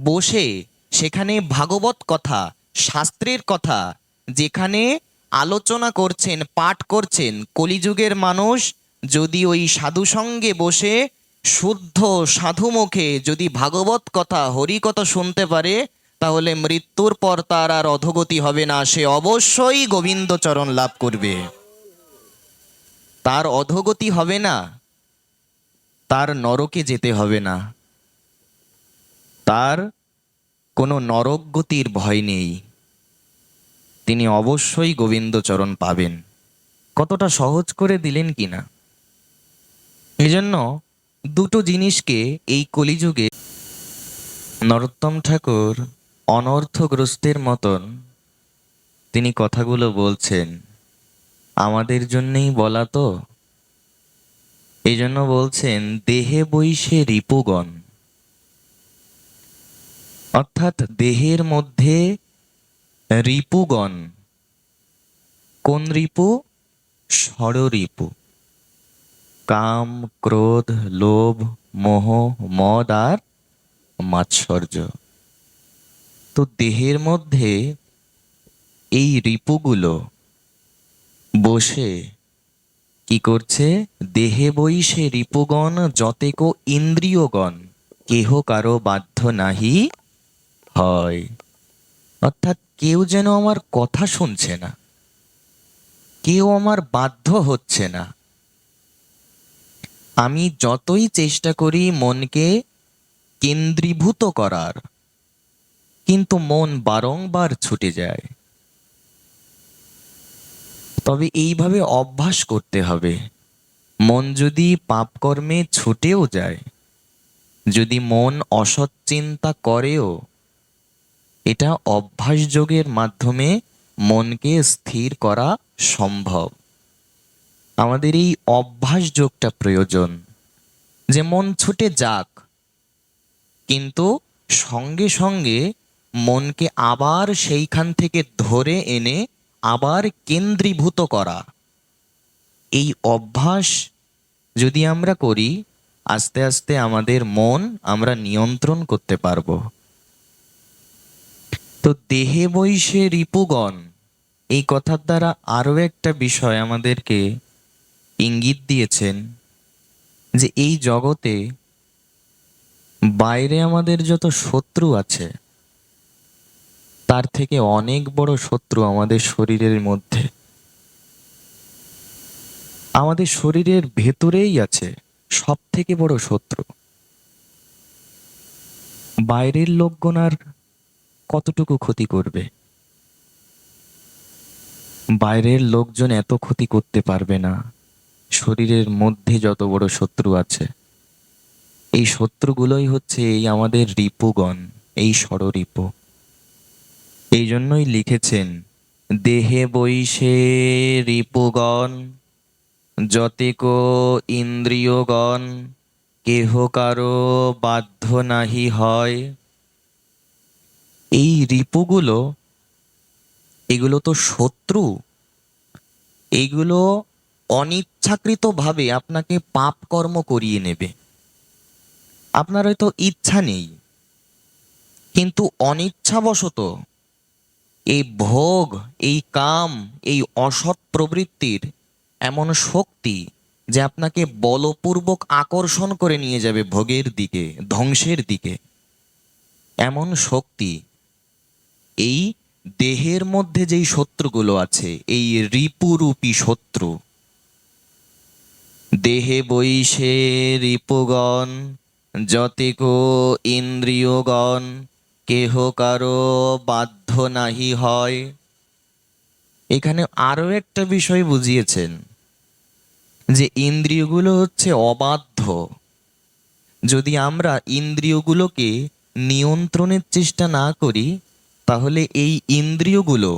বসে সেখানে ভাগবত কথা, শাস্ত্রের কথা যেখানে আলোচনা করছেন, পাঠ করছেন, কলিযুগের মানুষ যদি ওই সাধু সঙ্গে বসে শুদ্ধ সাধু মুখে যদি ভাগবত কথা, হরি কথা শুনতে পারে, তাহলে মৃত্যুর পর তার আর অধোগতি হবে না, সে অবশ্যই গোবিন্দচরণ লাভ করবে। তার অধোগতি হবে না, তার নরকে যেতে হবে না, তার কোনো নরক গতির ভয় নেই, তিনি অবশ্যই গোবিন্দচরণ পাবেন। কতটা সহজ করে দিলেন কিনা। এজন্য দুটো জিনিসকে এই কলিযুগে নরোত্তম ঠাকুর অনর্থগ্রস্তের মতন তিনি কথাগুলো বলছেন, আমাদের জন্যই বলা তো। এই জন্য বলছেন দেহে বৈশে রিপুগণ, অর্থাৎ দেহের মধ্যে রিপুগণ। কোন রিপু? ষড়রিপু, কাম, ক্রোধ, লোভ, মোহ, মদ আর মাৎসর্য। তো দেহের মধ্যে এই রিপুগুলো বসে কি করছে? দেহে বৈশে রিপুগণ যতেকো ইন্দ্রিয়গণ, কেহ কারো বাধ্য নাহি হয়। অর্থাৎ কেউ যেন আমার কথা শুনছে না, কেউ আমার বাধ্য হচ্ছে না। আমি যতই চেষ্টা করি মনকে কেন্দ্রীভূত করার, কিন্তু মন বারংবার ছুটে যায়। তবে এইভাবে অভ্যাস করতে হবে। মন যদি পাপকর্মে ছুটেও যায়, যদি মন অসৎ চিন্তা করেও, এটা অভ্যাস যোগের মাধ্যমে মনকে স্থির করা সম্ভব। আমাদের এই অভ্যাস যোগটা প্রয়োজন, যে মন ছুটে যাক, কিন্তু সঙ্গে সঙ্গে মনকে আবার সেইখান থেকে ধরে এনে আবার কেন্দ্রীভূত করা। এই অভ্যাস যদি আমরা করি, আস্তে আস্তে আমাদের মন আমরা নিয়ন্ত্রণ করতে পারবো। তো দেহে বৈশে রিপুগণ, এই কথার দ্বারা আরো একটা বিষয় আমাদেরকে ইঙ্গিত দিয়েছেন, যে এই জগতে বাইরে আমাদের যত শত্রু আছে, তার থেকে অনেক বড় শত্রু আমাদের শরীরের মধ্যে, আমাদের শরীরের ভেতরেই আছে সব থেকে বড় শত্রু। বাইরের লোকগণ আর কতটুকু ক্ষতি করবে? বাইরের লোকজন এত ক্ষতি করতে পারবে না। শরীরের মধ্যে যত বড় শত্রু আছে, এই শত্রুগুলোই হচ্ছে এই আমাদের রিপুগণ, এই ষড়রিপু। এই জন্যই লিখেছেন দেহে বৈশে রিপুগণ যতেকো ইন্দ্রিয়গণ, কেহ কারো বাধ্য নাহি হয়। এই রিপুগুলো, এগুলো তো শত্রু, এইগুলো অনিচ্ছাকৃতভাবে আপনাকে পাপ কর্ম করিয়ে নেবে। আপনার হয়তো ইচ্ছা নেই, কিন্তু অনিচ্ছাবশত এই ভোগ, এই কাম, এই অসৎ প্রবৃত্তির এমন শক্তি যে আপনাকে বলপূর্বক আকর্ষণ করে নিয়ে যাবে ভোগের দিকে, ধ্বংসের দিকে। এমন শক্তি এই দেহের মধ্যে যেই শত্রুগুলো আছে, এই রিপুরূপী শত্রু, দেহে বৈশে রিপুগণ যতেকো ইন্দ্রিয়গণ, কেহ কারো বাধ্য নাহি হয়। এখানে আরো একটা বিষয় বুঝিয়েছেন, যে ইন্দ্রিয়গুলো হচ্ছে অবাধ্য। যদি আমরা ইন্দ্রিয়গুলোকে নিয়ন্ত্রণের চেষ্টা না করি, তাহলে এই ইন্দ্রিয়গুলো,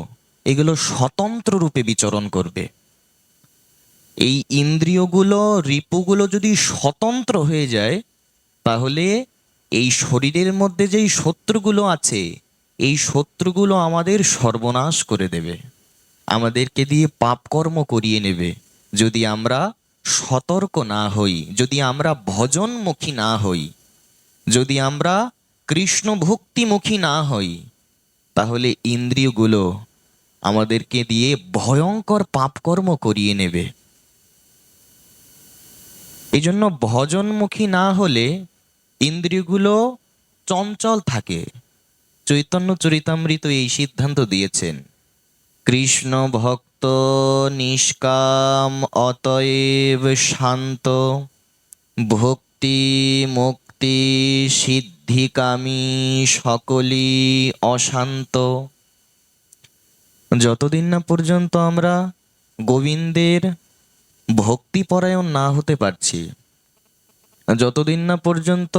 এগুলো স্বতন্ত্র রূপে বিচরণ করবে। এই ইন্দ্রিয়গুলো, রিপুগুলো যদি স্বতন্ত্র হয়ে যায়, তাহলে এই শরীরের মধ্যে যেই শত্রুগুলো আছে, এই শত্রুগুলো আমাদের সর্বনাশ করে দেবে, আমাদেরকে দিয়ে পাপকর্ম করিয়ে নেবে, যদি আমরা সতর্ক না হই, যদি আমরা ভজনমুখী না হই, যদি আমরা কৃষ্ণ ভক্তিমুখী না হই, তাহলে ইন্দ্রিয়গুলো আমাদেরকে দিয়ে ভয়ঙ্কর পাপকর্ম করিয়ে নেবে। এই জন্য ভজনমুখী না হলে ইন্দ্রিয়গুলো চঞ্চল থাকে। চৈতন্য চরিতামৃত এই সিদ্ধান্ত দিয়েছেন, কৃষ্ণ ভক্ত নিষ্কাম অতএব শান্ত, ভক্তি মুক্তি সিদ্ধিকামী সকলই অশান্ত। যতদিন না পর্যন্ত আমরা গোবিন্দের ভক্তিপরায়ণ না হতে পারছি, যতদিন না পর্যন্ত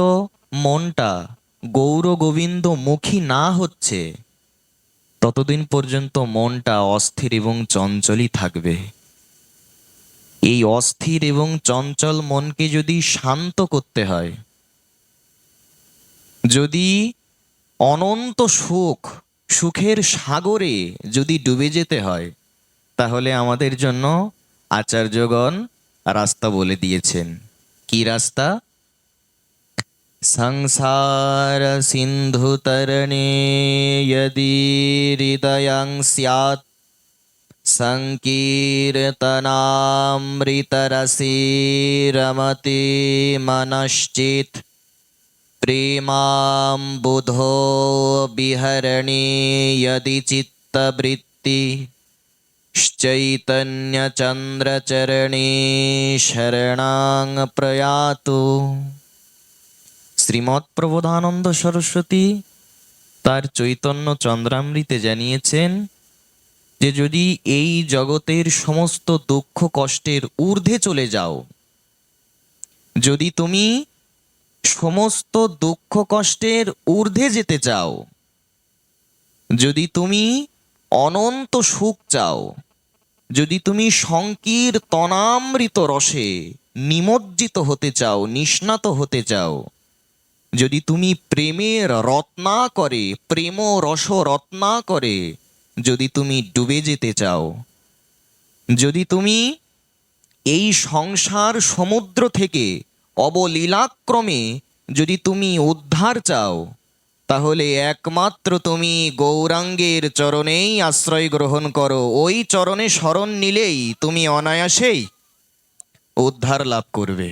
মনটা গৌর গোবিন্দ মুখী না হচ্ছে, ততদিন পর্যন্ত মনটা অস্থির এবং চঞ্চলই থাকবে। এই অস্থির এবং চঞ্চল মনকে যদি শান্ত করতে হয়, যদি অনন্ত সুখের সাগরে যদি ডুবে যেতে হয়, তাহলে আমাদের জন্য আচার্যগণ রাস্তা বলে দিয়েছেন। কি রাস্তা? সংসার সিন্ধু তরণে यदि হৃদয়ং স্যাৎ সংকীর্তনামৃতরসে রমতে মনশ্চেৎ, প্রেমাম্বুধো বিহরণে यदि চিত্তবৃত্তি, চৈতন্য চন্দ্রচরণে শরণাং প্রয়াতু। শ্রীমৎ প্রবোধানন্দ সরস্বতী তার চৈতন্য চন্দ্রামৃতে জানিয়েছেন যে যদি এই জগতের সমস্ত দুঃখ কষ্টের ঊর্ধ্বে চলে যাও, যদি তুমি সমস্ত দুঃখ কষ্টের ঊর্ধ্বে যেতে চাও, যদি তুমি অনন্ত সুখ চাও, যদি তুমি সংকীর্তনামৃত রসে নিমজ্জিত হতে চাও, নিষ্ণাত হতে চাও, যদি তুমি প্রেমের রত্নাকরে, প্রেম রস রত্নাকরে যদি তুমি ডুবে যেতে চাও, যদি তুমি এই সংসার সমুদ্র থেকে অবলীলাক্রমে যদি তুমি উদ্ধার চাও, তাহলে একমাত্র তুমি গৌরাঙ্গের চরণেই আশ্রয় গ্রহণ করো। ওই চরণে শরণ নিলেই তুমি অনায়াসেই উদ্ধার লাভ করবে।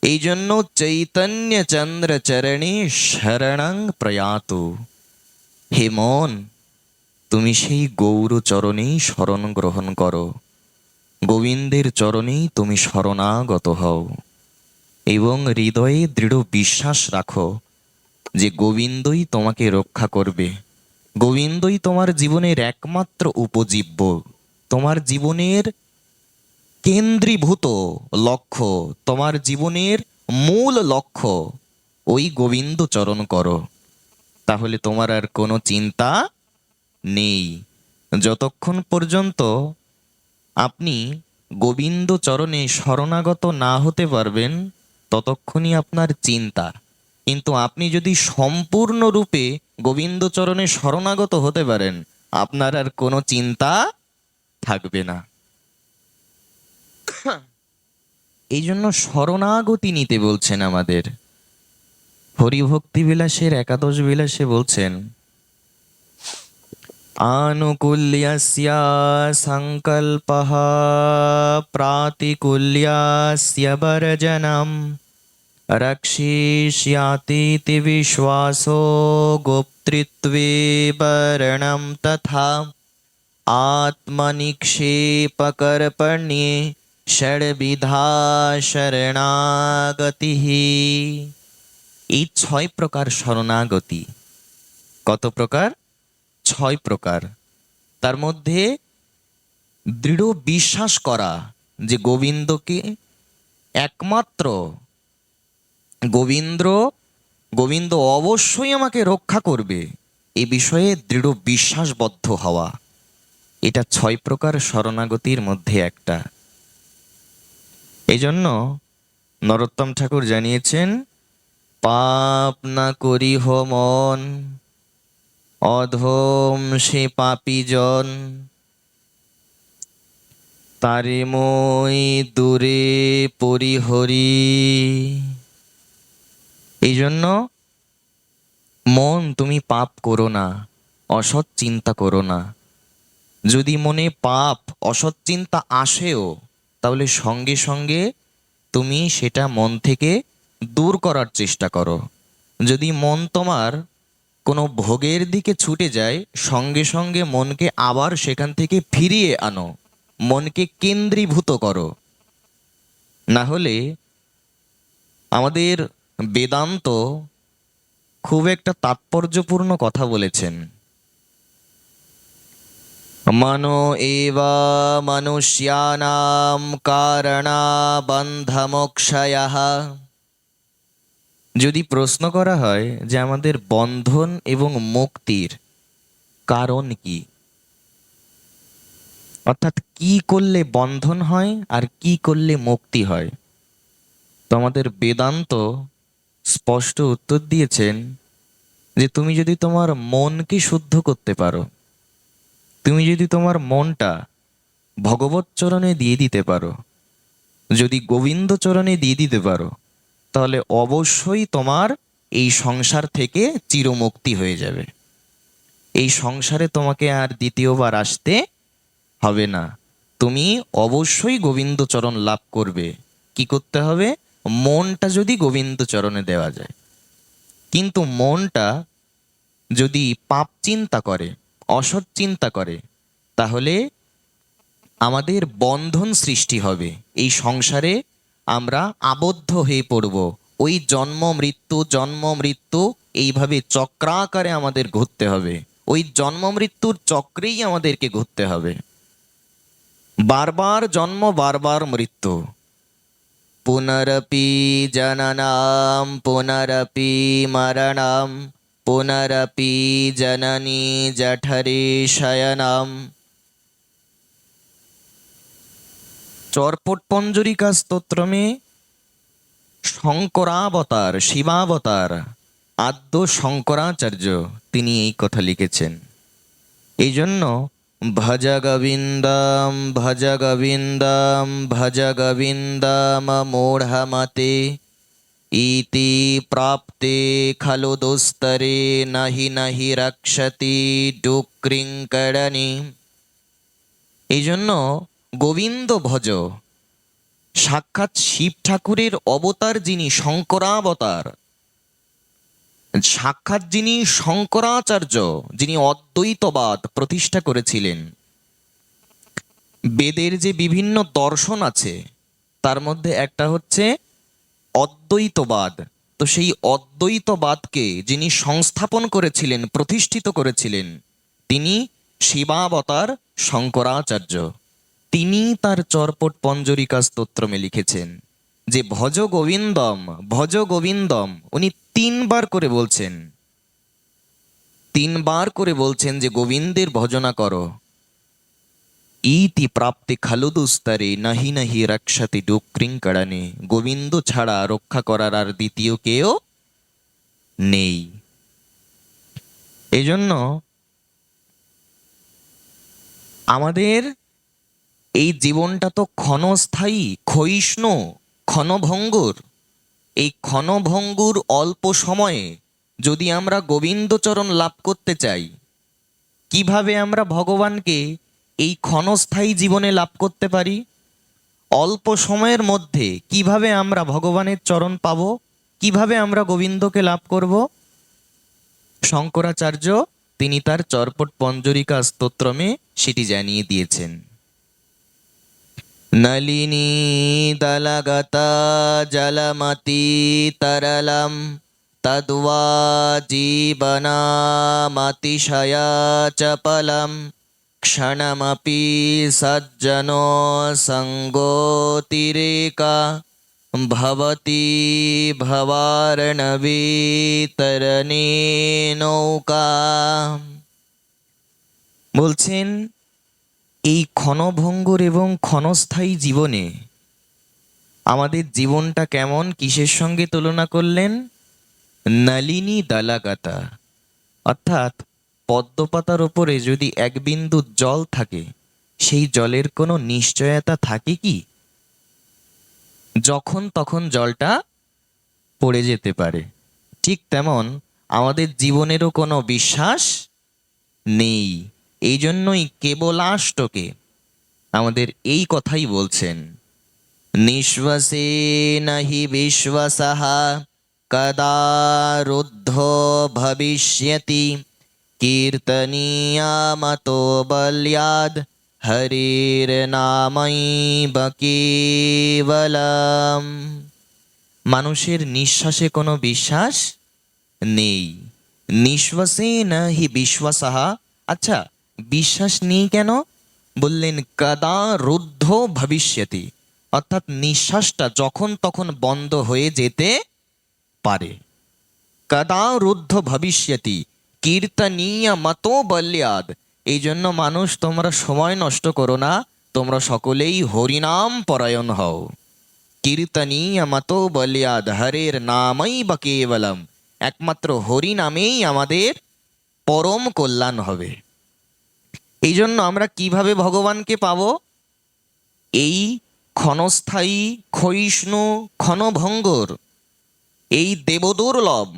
এই জন্য চৈতন্য চন্দ্র চরণে শরণং প্রয়াতু। হে মন, তুমি সেই গৌর চরণেই শরণ গ্রহণ করো, গোবিন্দের চরণেই তুমি শরণাগত হও এবং হৃদয়ে দৃঢ় বিশ্বাস রাখো যে গোবিন্দই তোমাকে রক্ষা করবে। গোবিন্দই তোমার জীবনের একমাত্র উপজীব্য, তোমার জীবনের কেন্দ্রীভূত লক্ষ্য, তোমার জীবনের মূল লক্ষ্য ওই গোবিন্দ চরণ করো, তাহলে তোমার আর কোনো চিন্তা নেই। যতক্ষণ পর্যন্ত আপনি গোবিন্দ চরণে শরণাগত না হতে পারবেন, ততক্ষণই আপনার চিন্তা। কিন্তু আপনি যদি সম্পূর্ণরূপে গোবিন্দ চরণে শরণাগত হতে পারেন, আপনার আর কোনো চিন্তা থাকবে না। এই জন্য শরণাগতি নিতে বলছেন আমাদের। হরিভক্তি বিলাসের একাদশ বিলাসে বলছেন, আনুকূল্যস্য সংকল্পঃ প্রাতিকূল্যস্য বর্জনম, রক্ষিষ্যাতীতি বিশ্বাসো গোপ্তৃত্বে বর্ণম তথা, আত্মনিক্ষেপকর্পণ্যে ষড়বিধা শরণাগতি। এই 6 প্রকার শরণাগতি। কত প্রকার? 6 প্রকার। তার মধ্যে দৃঢ় বিশ্বাস করা যে গোবিন্দকে একমাত্র গোবিন্দ অবশ্যই আমাকে রক্ষা করবে, এ বিষয়ে দৃঢ় বিশ্বাসবদ্ধ হওয়া, এটা 6 প্রকার শরণাগতির মধ্যে একটা। এই জন্য নরোত্তম ঠাকুর জানিয়েছেন, পাপ না করিহ মন, অধম সে পাপীজন, তারে মই দূরে পরিহরি। এই জন্য মন তুমি পাপ করো না, অসৎ চিন্তা করো না। যদি মনে পাপ অসৎ চিন্তা আসেও, তাহলে সঙ্গে সঙ্গে তুমি সেটা মন থেকে দূর করার চেষ্টা করো। যদি মন তোমার কোনো ভোগের দিকে ছুটে যায়, সঙ্গে সঙ্গে মনকে আবার সেখান থেকে ফিরিয়ে আনো, মনকে কেন্দ্রীভূত করো। না হলে আমাদের বেদান্ত খুব একটা তাৎপর্যপূর্ণ কথা বলেছেন। মনো এবা মনুষ্যানাম কারণা বন্ধমোক্ষয়ঃ। যদি প্রশ্ন করা হয় যে আমাদের বন্ধন এবং মুক্তির কারণ কি, অর্থাৎ কি করলে বন্ধন হয় আর কি করলে মুক্তি হয়, তো আমাদের বেদান্ত স্পষ্ট উত্তর দিয়েছেন যে তুমি যদি তোমার মনকে শুদ্ধ করতে পারো, তুমি যদি তোমার মনটা ভগবত চরণে দিয়ে দিতে পারো, যদি গোবিন্দ চরণে দিয়ে দিতে পারো, তাহলে অবশ্যই তোমার এই সংসার থেকে চিরমুক্তি হয়ে যাবে। এই সংসারে তোমাকে আর দ্বিতীয়বার আসতে হবে না। তুমি অবশ্যই গোবিন্দ চরণ লাভ করবে। কি করতে হবে? মনটা যদি গোবিন্দ চরণে দেওয়া যায়। কিন্তু মনটা যদি পাপ চিন্তা করে, অসৎ চিন্তা করে, তাহলে আমাদের বন্ধন সৃষ্টি হবে। এই সংসারে আমরা আবদ্ধ হয়ে পড়ব। ওই জন্ম মৃত্যু এইভাবে চক্রাকারে আমাদের ঘুরতে হবে। ওই জন্ম মৃত্যুর চক্রেই আমাদেরকে ঘুরতে হবে। বারবার জন্ম, বারবার মৃত্যু। পুনরপি জননাম পুনরপি মরণাম পুনরপি জননী জঠরে শয়নাম। চরপট পঞ্জরিকা স্তোত্রমে শঙ্করাবতার, শিবাবতার, আদ্য শঙ্করাচার্য তিনি এই কথা লিখেছেন। এই জন্য ভজ গোবিন্দম ভজ গোবিন্দম ভজ গোবিন্দম মূঢ়মতে ইতি প্রাপ্তে খলু দুস্তরে নাহি নাহি রক্ষতি ডুক্রিঙ্করণী। এই জন্য গোবিন্দ ভজ, সাক্ষাৎ শিব ঠাকুরের অবতার যিনি শঙ্করাবতার, সাক্ষাৎ যিনি শঙ্করাচার্য, যিনি অদ্বৈতবাদ প্রতিষ্ঠা করেছিলেন। বেদের যে বিভিন্ন দর্শন আছে তার মধ্যে একটা হচ্ছে অদ্বৈতবাদ। তো সেই অদ্বৈতবাদকে যিনি সংস্থাপন করেছিলেন, প্রতিষ্ঠিত করেছিলেন, তিনি শিবাবতার শঙ্করাচার্য। তিনি তার চরপট পঞ্জরিকা স্তোত্রমে লিখেছেন যে ভজ গোবিন্দম, ভজ গোবিন্দম। উনি তিনবার করে বলছেন, তিনবার করে বলছেন যে গোবিন্দের ভজনা করো। ইতি প্রাপ্তি খালুদুস্তরে নাহি নাহি রক্ষতি ডুক্রিঙ্করণে। গোবিন্দ ছাড়া রক্ষা করার আর দ্বিতীয় কেউ নেই। এই জন্য আমাদের এই জীবনটা তো ক্ষণস্থায়ী, ক্ষয়িষ্ণু, ক্ষণভঙ্গুর। এই ক্ষণভঙ্গুর অল্প সময়ে যদি আমরা গোবিন্দচরণ লাভ করতে চাই, কিভাবে আমরা ভগবানকে এই ক্ষণস্থায়ী জীবনে লাভ করতে পারি? অল্প সময়ের মধ্যে কিভাবে আমরা ভগবানের চরণ পাব? কিভাবে আমরা গোবিন্দকে লাভ করব? শঙ্করাচার্য তিনি তার চরপট পঞ্জরিকা স্তোত্রমে সেটি জানিয়ে দিয়েছেন। নলিনী দলগতা জলমতি তরলম তদ্বা জীবনামতিশয়া চপলম ক্ষণমপি সজ্জনো সঙ্গোতিরেকা ভবতি ভবার্ণবে তরণে নৌকা। বলছেন এই ক্ষণভঙ্গুর এবং ক্ষণস্থায়ী জীবনে আমাদের জীবনটা কেমন, কিসের সঙ্গে তুলনা করলেন? নলিনী দলাগাতা, অর্থাৎ পদ্মপাতার ওপরে যদি এক বিন্দু জল থাকে, সেই জলের কোনো নিশ্চয়তা থাকে কি? যখন তখন জলটা পড়ে যেতে পারে। ঠিক তেমন আমাদের জীবনেরও কোনো বিশ্বাস নেই। এই জন্যই কেবলাষ্টকে আমাদের এই কথাই বলছেন, নিঃশ্বাসে নাহি বিশ্বাসঃ কদা রুদ্ধো ভবিষ্যতি কীর্তনীয়ামতো বল্যাদ হরির নামৈব কেবলম। মানুষের নিঃশ্বাসে কোনো বিশ্বাস নেই। নিঃশ্বাসে নাহি বিশ্বাসঃ। আচ্ছা, বিশ্বাস নেই কেন? বললেন কদা রুদ্ধ ভবিষ্যতি, অর্থাৎ নিঃশ্বাসটা যখন তখন বন্ধ হয়ে যেতে পারে। কদা রুদ্ধ ভবিষ্যতি কীর্তনীয় মতো বল্যাদ। এই জন্য মানুষ, তোমরা সময় নষ্ট করো না, তোমরা সকলেই হরিনাম পরায়ণ হও। কীর্তনীয় মতো বল্যাদ হরের নামই বা কেবলম। একমাত্র হরি নামেই আমাদের পরম কল্যাণ হবে। এই জন্য আমরা কিভাবে ভগবানকে পাব? এই ক্ষণস্থায়ী ক্ষয়িষ্ণু ক্ষণভঙ্গর এই দেবদুর্লভ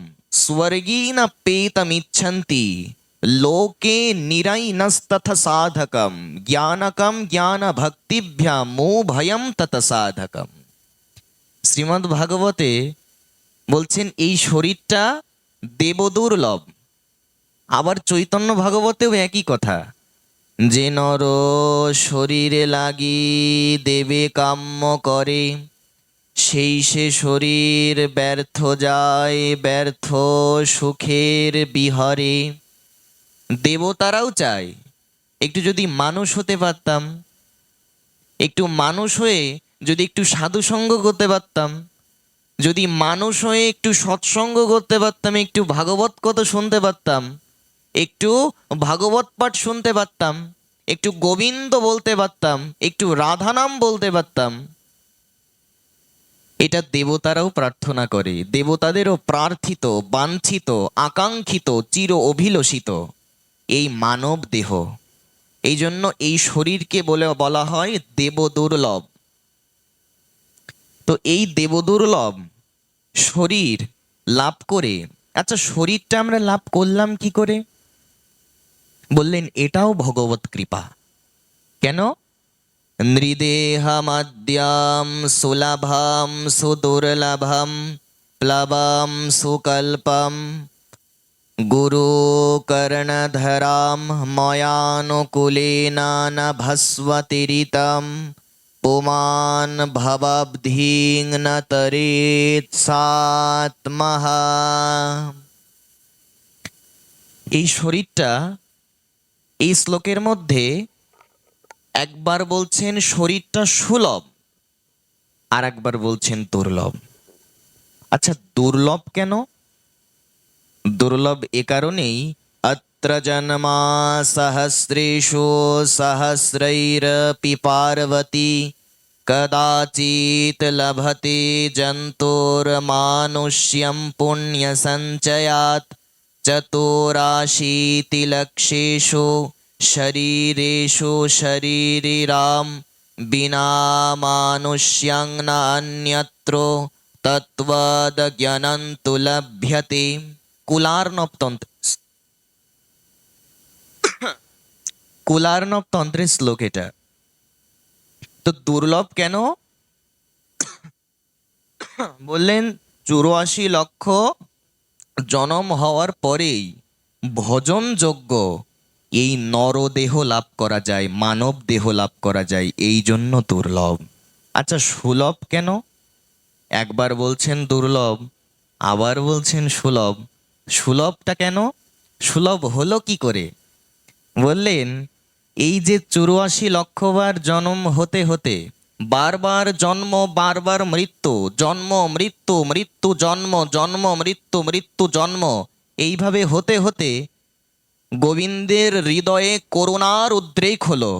স্বর্গীন পেতমিচ্ছন্তি লোকে নিরাইনস্তথ সাধকম জ্ঞানকম জ্ঞান ভক্তিভ্যাম মো ভয়ম তত সাধকম। শ্রীমদ্ ভাগবতে বলছেন এই শরীরটা দেবদুর্লভ। আবার চৈতন্য ভাগবতেও একই কথা, যে নর শরীরে লাগি দেবে কাম্য করে, সেই সে শরীর ব্যর্থ যায় ব্যর্থ সুখের বিহরে। দেবতারাও চায় একটু যদি মানুষ হতে পারতাম, একটু মানুষ হয়ে যদি একটু সাধুসঙ্গ করতে পারতাম, যদি মানুষ হয়ে একটু সৎসঙ্গ করতে পারতাম, একটু ভাগবত কথা শুনতে পারতাম, একটু ভাগবত পাঠ শুনতে পারতাম, একটু গোবিন্দ বলতে পারতাম, একটু রাধা নাম বলতে পারতাম। এটা দেবতারাও প্রার্থনা করে, দেবতাদেরও প্রার্থিত, বাঞ্ছিত, আকাঙ্ক্ষিত, চির অভিলষিত এই মানব দেহ। এই জন্য এই শরীরকে বলা হয় দেবদুর্লভ। তো এই দেবদুর্লভ শরীর লাভ করে, আচ্ছা শরীরটা আমরা লাভ করলাম কি করে? বললেন এটাও ভগবত কৃপা। কেন? নৃদেহমাদ্যাম সুলভম সুদুর্লভম প্লবম সুকল্পম গুরু কর্ণধরাম ময়ানুকূলেন নভস্বতিরিতম পুমান ভববধিং ন তরেৎ সাত্মহ। এই শরীরটা এই শ্লোকের মধ্যে একবার বলছেন শরীরটা সুলভ, আর একবার বলছেন দুর্লভ। আচ্ছা দুর্লভ কেন? দুর্লভ এ কারণেই, অত্র জন্মা সহস্রেষু সহস্রৈরপি পার্বতী কদাচিৎ লভতে জন্তুর্মানুষ্যম পুণ্য সঞ্চয়াৎ চতুরাশীতিলক্ষেষু শরীরেষু শরীরিরাম বিনা মানুষ্যং ন অন্যত্র তত্ত্বজ্ঞানন্তু লভ্যতে। কুলার্ণব তন্ত্রের শ্লোক এটা। তো দুর্লভ কেন? বললেন 84 লক্ষ জনম হওয়ার পরেই ভজনযোগ্য এই নরদেহ লাভ করা যায়, মানব দেহ লাভ করা যায়, এই জন্য দুর্লভ। আচ্ছা সুলভ কেন? একবার বলছেন দুর্লভ, আবার বলছেন সুলভ। সুলভটা কেন? সুলভ হলো কি করে? বললেন এই যে 84 লক্ষবার জন্ম হতে হতে, বারবার জন্ম বারবার মৃত্যু, জন্ম মৃত্যু মৃত্যু জন্ম, জন্ম মৃত্যু মৃত্যু জন্ম, এইভাবে হতে হতে গোবিন্দের হৃদয়ে করুণার উদ্রেক হলো,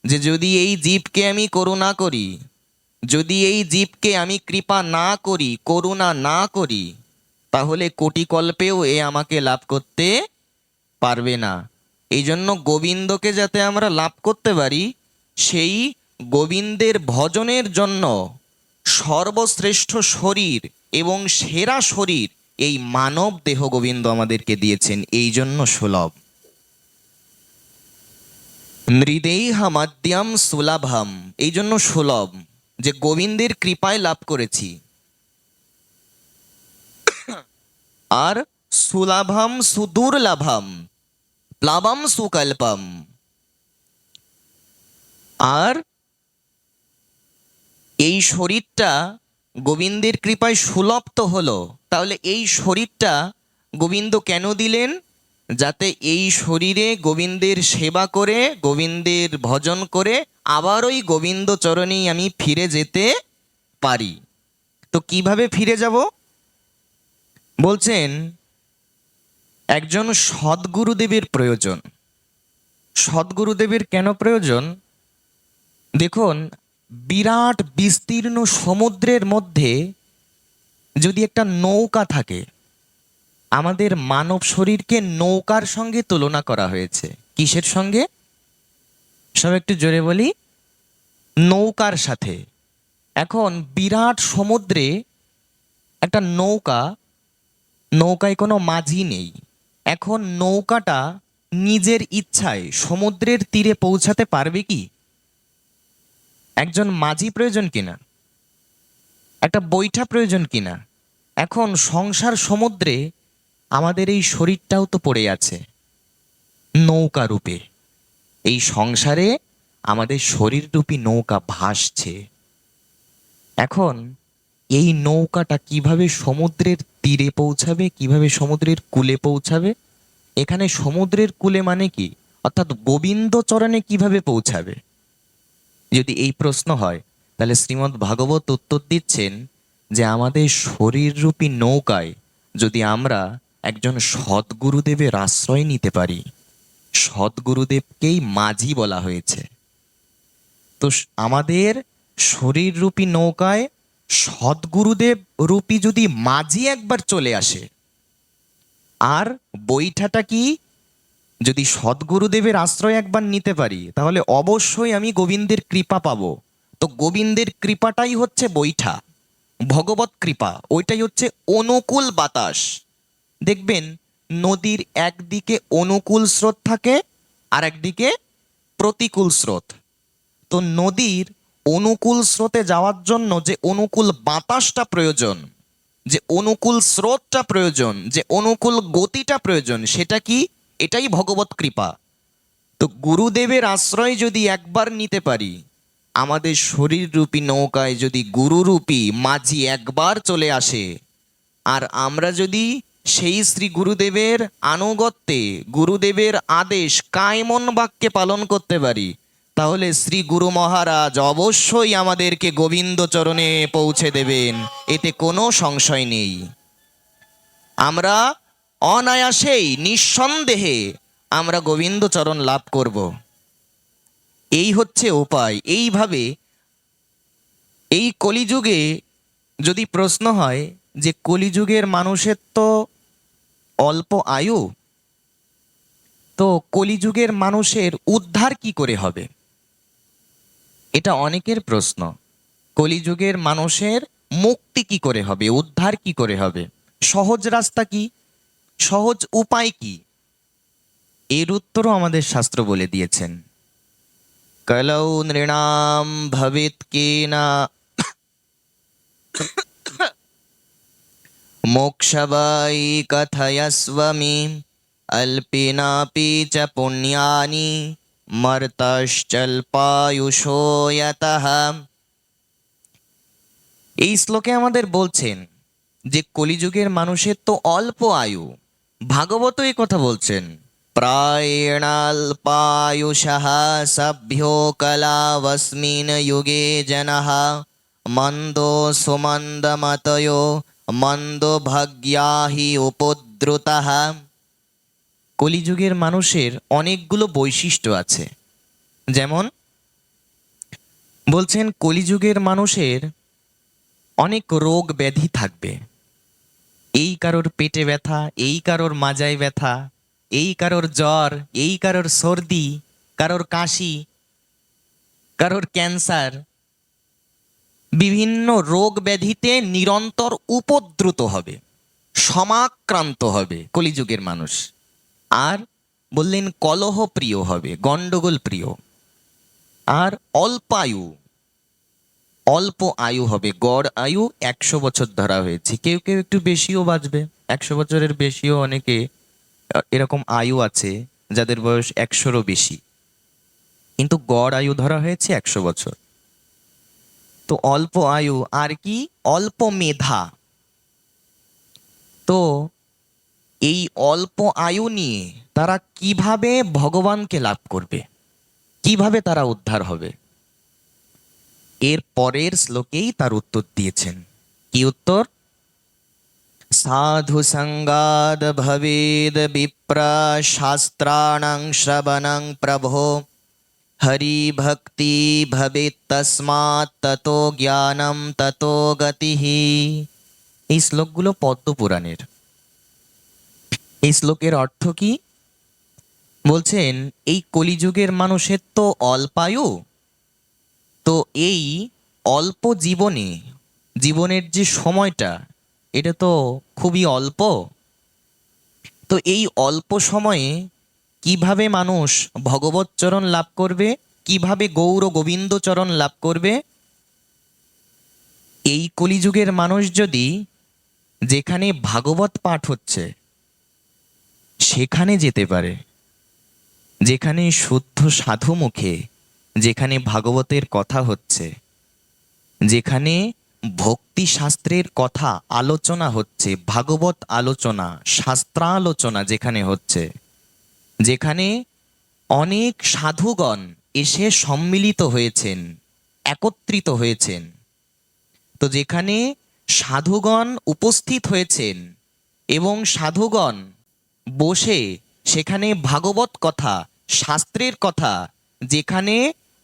যে যদি এই জীবকে আমি করুণা করি, যদি এই জীবকে আমি কৃপা না করি, করুণা না করি, তাহলে কোটি কল্পেও এ আমাকে লাভ করতে পারবে না। এই জন্য গোবিন্দকে যাতে আমরা লাভ করতে পারি, সেই গোবিন্দের ভজনের জন্য সর্বশ্রেষ্ঠ শরীর এবং সেরা শরীর এই মানব দেহ গোবিন্দ আমাদেরকে দিয়েছেন, এই জন্য সুলভ। নৃদেহা মাদ্যম সুলভম, এই জন্য সুলভ, যে গোবিন্দের কৃপায় লাভ করেছি। আর সুলভম সুদুর্লভম প্লাবম সুকল্পম, আর এই শরীরটা গোবিন্দের কৃপায় সুলভ তো হলো, তাহলে এই শরীরটা গোবিন্দ কেন দিলেন? যাতে এই শরীরে গোবিন্দের সেবা করে, গোবিন্দের ভজন করে আবার ওই গোবিন্দ চরণেই আমি ফিরে যেতে পারি। তো কিভাবে ফিরে যাব? বলছেন একজন সদ্গুরুদেবের প্রয়োজন। সদ্গুরুদেবের কেন প্রয়োজন? দেখুন, বিরাট বিস্তীর্ণ সমুদ্রের মধ্যে যদি একটা নৌকা থাকে, আমাদের মানব শরীরকে নৌকার সঙ্গে তুলনা করা হয়েছে। কিসের সঙ্গে? সব একটু জোরে বলি, নৌকার সাথে। এখন বিরাট সমুদ্রে একটা নৌকা, নৌকায় কোনো মাঝি নেই। এখন নৌকাটা নিজের ইচ্ছায় সমুদ্রের তীরে পৌঁছাতে পারবে কি? একজন মাঝি প্রয়োজন কিনা? একটা বৈঠা প্রয়োজন কিনা? এখন সংসার সমুদ্রে আমাদের এই শরীরটাও তো পড়ে আছে নৌকা রূপে। এই সংসারে আমাদের শরীররূপী নৌকা ভাসছে। এখন এই নৌকাটা কিভাবে সমুদ্রের তীরে পৌঁছাবে, কিভাবে সমুদ্রের কূলে পৌঁছাবে? এখানে সমুদ্রের কূলে মানে কি, অর্থাৎ গোবিন্দ চরণে কিভাবে পৌঁছাবে? যদি এই প্রশ্ন হয়, তাহলে শ্রীমদ্ ভাগবত উত্তর দিচ্ছেন যে আমাদের শরীররূপী নৌকায় যদি আমরা একজন সদ্গুরুদেবের আশ্রয় নিতে পারি, সদ্গুরুদেবকেই মাঝি বলা হয়েছে, তো আমাদের শরীররূপী নৌকায় সদ্গুরুদেব রূপী যদি মাঝি একবার চলে আসে, আর বৈঠাটা কি, যদি সদ্গুরুদেবের আশ্রয় একবার নিতে পারি, তাহলে অবশ্যই আমি গোবিন্দের কৃপা পাবো। তো গোবিন্দের কৃপাটাই হচ্ছে বৈঠা, ভগবত কৃপা, ওইটাই হচ্ছে অনুকূল বাতাস। দেখবেন নদীর একদিকে অনুকূল স্রোত থাকে, আর একদিকে প্রতিকূল স্রোত। তো নদীর অনুকূল স্রোতে যাওয়ার জন্য যে অনুকূল বাতাসটা প্রয়োজন, যে অনুকূল স্রোতটা প্রয়োজন, যে অনুকূল গতিটা প্রয়োজন, সেটা কি? এটাই ভগবত কৃপা। তো গুরুদেবের আশ্রয় যদি একবার নিতে পারি, আমাদের শরীররূপী নৌকায় যদি গুরুরূপী মাঝি একবার চলে আসে, আর আমরা যদি সেই শ্রী গুরুদেবের আনুগত্যে, গুরুদেবের আদেশ কায়মন বাক্যে পালন করতে পারি, তাহলে শ্রী গুরু মহারাজ অবশ্যই আমাদেরকে গোবিন্দ চরণে পৌঁছে দেবেন, এতে কোনো সংশয় নেই। আমরা অনায়াসেই, নিঃসন্দেহে আমরা গোবিন্দ চরণ লাভ করব। এই হচ্ছে উপায়। এইভাবে এই কলিযুগে যদি প্রশ্ন হয় যে কলিযুগের মানুষের তো অল্প আয়ু, তো কলিযুগের মানুষের উদ্ধার কি করে হবে? এটা অনেকের প্রশ্ন। কলিযুগের মানুষের মুক্তি কি করে হবে, উদ্ধার কি করে হবে? সহজ রাস্তা কি, সহজ উপায় কি? এর উত্তরও আমাদের শাস্ত্র বলে দিয়েছেন। কলৌ নৃণাম ভবেৎ কেনা মোক্ষবাই কথয়স্বমি অল্পেনাপি চ পুণ্যানি মর্তশ্চল্পায়ুষো যতঃ। এই শ্লোকে আমাদের বলছেন যে কলিযুগের মানুষের তো অল্প আয়ু। ভাগবত এই কথা বলছেন, প্রায়েণাল্পায়ুষঃ সভ্যো কলাবস্মিন যুগে জনঃ মন্দো সুমন্দমতয়ো মন্দভাগ্যা হি উপদ্রুতঃ। কলিযুগের মানুষের অনেকগুলো বৈশিষ্ট্য আছে। যেমন বলছেন কলিযুগের মানুষের অনেক রোগ ব্যাধি থাকবে। এই কারোর পেটে ব্যথা, এই কারোর মাজায় ব্যথা, এই কারোর জ্বর, এই কারোর সর্দি, কারোর কাশি, কারোর ক্যান্সার, বিভিন্ন রোগ ব্যাধিতে নিরন্তর উপদ্রুত হবে। সমাক্রান্ত হবে কলিযুগের মানুষ। আর বললেন কলহ প্রিয় হবে, গন্ডগোল প্রিয়। আর অল্পায়ু, অল্প আয়ু হবে। গড় আয়ু 100 বছর ধরা হয়েছে, কেউ কেউ একটু বেশিও বাঁচবে, 100 বছরের বেশিও অনেকে এরকম আয়ু আছে যাদের বয়স 100-ও বেশি, কিন্তু গড় আয়ু ধরা হয়েছে 100 বছর। তো অল্প আয়ু আর কি, অল্প মেধা। তো এই অল্প আয়ু নিয়ে তারা কিভাবে ভগবানকে লাভ করবে, কিভাবে তারা উদ্ধার হবে, এর পরের শ্লোকেই তার উত্তর দিয়েছেন। কি উত্তর? সাধু সঙ্গাদ ভবেদ বিপ্রা শাস্ত্রাণং শ্রবণং প্রভো হরি ভক্তি ভবেত তস্মাৎ ততো জ্ঞানম ততো গতিঃ। এই শ্লোকগুলো পদ্ম পুরাণের। এই শ্লোকের অর্থ কি? বলছেন এই কলিযুগের মানুষের তো অল্পায়ু, তো এই অল্প জীবনে, জীবনের যে সময়টা এটা তো খুবই অল্প। তো এই অল্প সময়ে কিভাবে মানুষ ভগবত চরণ লাভ করবে, কিভাবে গৌর গোবিন্দ চরণ লাভ করবে? এই কলিযুগের মানুষ যদি যেখানে ভাগবত পাঠ হচ্ছে সেখানে যেতে পারে, যেখানে শুদ্ধ সাধু মুখে যেখানে ভাগবতের কথা হচ্ছে, যেখানে ভক্তি শাস্ত্রের কথা আলোচনা হচ্ছে, ভাগবত আলোচনা, শাস্ত্রালোচনা যেখানে হচ্ছে, যেখানে অনেক সাধুগণ এসে সম্মিলিত হয়েছেন, একত্রিত হয়েছেন, তো যেখানে সাধুগণ উপস্থিত হয়েছেন এবং সাধুগণ বসে সেখানে ভাগবত কথা, শাস্ত্রের কথা যেখানে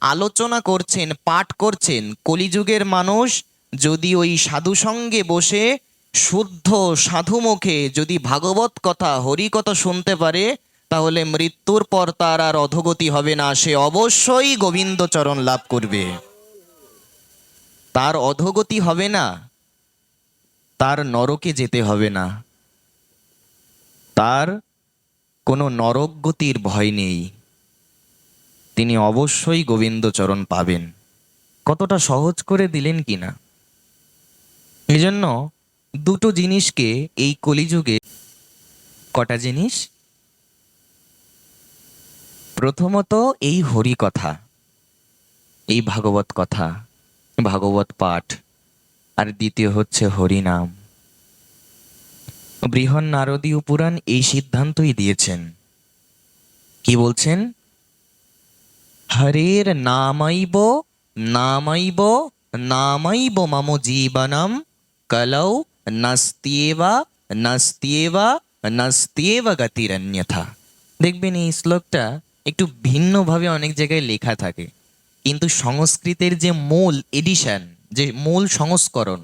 আলোচনা করছেন, পাঠ করছেন, কলিযুগের মানুষ যদি ওই সাধু সঙ্গে বসে শুদ্ধ সাধু মুখে যদি ভাগবত কথা, হরি কথা শুনতে পারে, তাহলে মৃত্যুর পর তার আর অধোগতি হবে না, সে অবশ্যই গোবিন্দচরণ লাভ করবে। তার অধোগতি হবে না, তার নরকে যেতে হবে না, তার কোনো নরক গতির ভয় নেই, তিনি অবশ্যই গোবিন্দচরণ পাবেন। কতটা সহজ করে দিলেন কিনা। এজন্য দুটো জিনিসকে এই কলিযুগে, কটা জিনিস? প্রথমত এই হরি কথা, এই ভাগবত কথা, ভাগবত পাঠ, আর দ্বিতীয় হচ্ছে হরি নাম। বৃহন্নারদীয় পুরাণ এই সিদ্ধান্তই দিয়েছেন। কি বলছেন? হরের নামাইব নামাইব নামাইব মম জীবনম কলৌ নাস্তিয়েবা নাস্তিয়েবা নাস্তিয়েবা গতিরন্যথা। দেখবেন এই শ্লোকটা একটু ভিন্নভাবে অনেক জায়গায় লেখা থাকে, কিন্তু সংস্কৃতের যে মূল এডিশন, যে মূল সংস্করণ,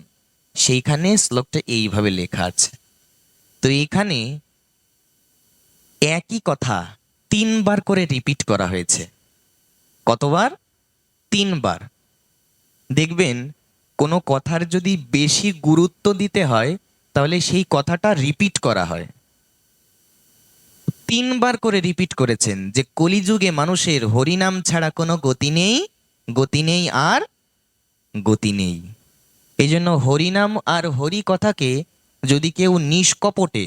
সেইখানে শ্লোকটা এইভাবে লেখা আছে। তো এখানে একই কথা 3বার করে রিপিট করা হয়েছে। কতবার? 3বার। দেখবেন কোনো কথার যদি বেশি গুরুত্ব দিতে হয় তাহলে সেই কথাটা রিপিট করা হয়। 3বার করে রিপিট করেছেন যে কলিযুগে মানুষের হরিনাম ছাড়া কোনো গতি নেই, গতি নেই আর গতি নেই। এই জন্য হরিনাম আর হরি কথাকে যদি কেউ নিষ্কপটে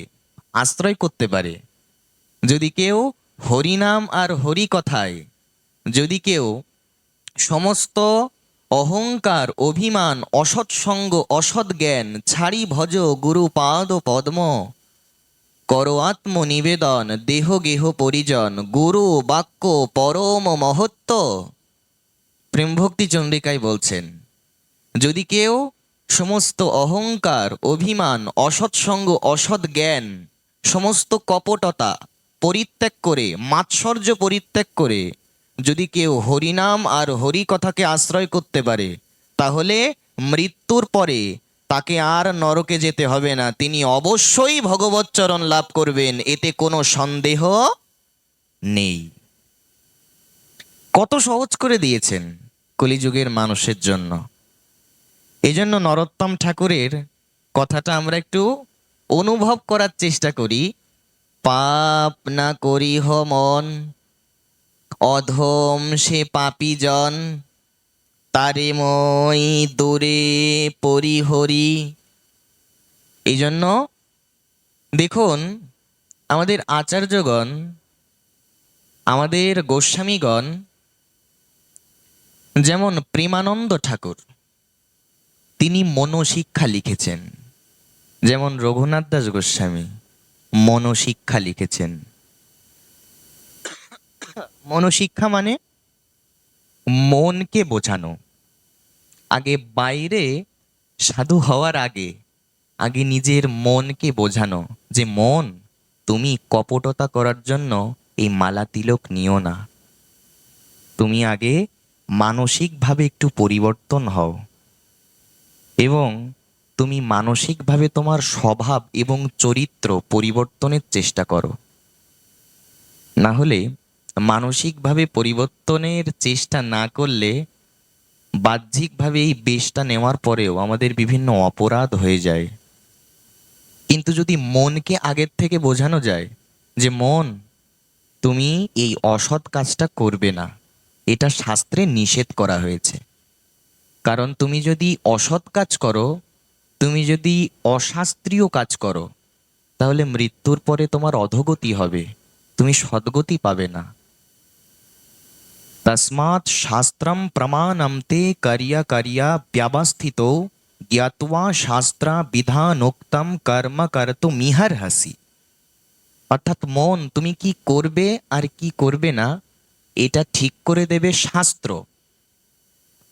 আশ্রয় করতে পারে, যদি কেউ হরিনাম আর হরি কথায় যদি কেউ সমস্ত অহংকার, অভিমান, অসৎসঙ্গ, অসৎ জ্ঞান ছাড়ি ভজ গুরু পাদ পদ্ম, করো আত্মনিবেদন দেহ গেহ পরিজন, গুরু বাক্য পরম মহত্ব। প্রেমভক্তি চন্দ্রিকায় বলছেন, যদি কেউ সমস্ত অহংকার, অভিমান, অসৎসঙ্গ, অসৎ জ্ঞান, সমস্ত কপটতা পরিত্যাগ করে, মাৎসর্য পরিত্যাগ করে যদি কেউ হরিনাম আর হরি কথাকে আশ্রয় করতে পারে, তাহলে মৃত্যুর পরে তাকে আর নরকে যেতে হবে না, তিনি অবশ্যই ভগবৎচরণ লাভ করবেন, এতে কোনো সন্দেহ নেই। কত সহজ করে দিয়েছেন কলিযুগের মানুষের জন্য। এই জন্য নরোত্তম ঠাকুরের কথাটা আমরা একটু অনুভব করার চেষ্টা করি, পাপ না করিহ মন, অধম সে পাপী জন, তারে মই দূরে পরিহরি। এই জন্য দেখুন, আমাদের আচার্যগণ, আমাদের গোস্বামীগণ, যেমন প্রেমানন্দ ঠাকুর, তিনি মনোশিক্ষা লিখেছেন। যেমন রঘুনাথ দাস গোস্বামী মনোশিক্ষা লিখেছেন। মনোশিক্ষা মানে মনকে বোঝানো। আগে বাইরে সাধু হওয়ার আগে আগে নিজের মনকে বোঝানো যে মন, তুমি কপটতা করার জন্য এই মালা তিলক নিও না। তুমি আগে মানসিকভাবে একটু পরিবর্তন হও এবং তুমি মানসিকভাবে তোমার স্বভাব এবং চরিত্র পরিবর্তনের চেষ্টা করো। না হলে মানসিকভাবে পরিবর্তনের চেষ্টা না করলে বাহ্যিকভাবে এই বেশটা নেওয়ার পরেও আমাদের বিভিন্ন অপরাধ হয়ে যায়। কিন্তু যদি মনকে আগের থেকে বোঝানো যায় যে মন, তুমি এই অসৎ কাজটা করবে না, এটা শাস্ত্রে নিষেধ করা হয়েছে। কারণ তুমি যদি অসৎ কাজ করো, তুমি যদি অশাস্ত্রীয় কাজ করো, তাহলে মৃত্যুর পরে তোমার অধোগতি হবে, তুমি সদ্গতি পাবে না। তস্মাৎ শাস্ত্রম প্রমাণম তে করিয়া করিয়া ব্যবস্থিত জ্ঞাত্বা শাস্ত্র বিধানোক্তম কর্ম কর্তুমিহর্হসি। অর্থাৎ মন, তুমি কি করবে আর কি করবে না এটা ঠিক করে দেবে শাস্ত্র।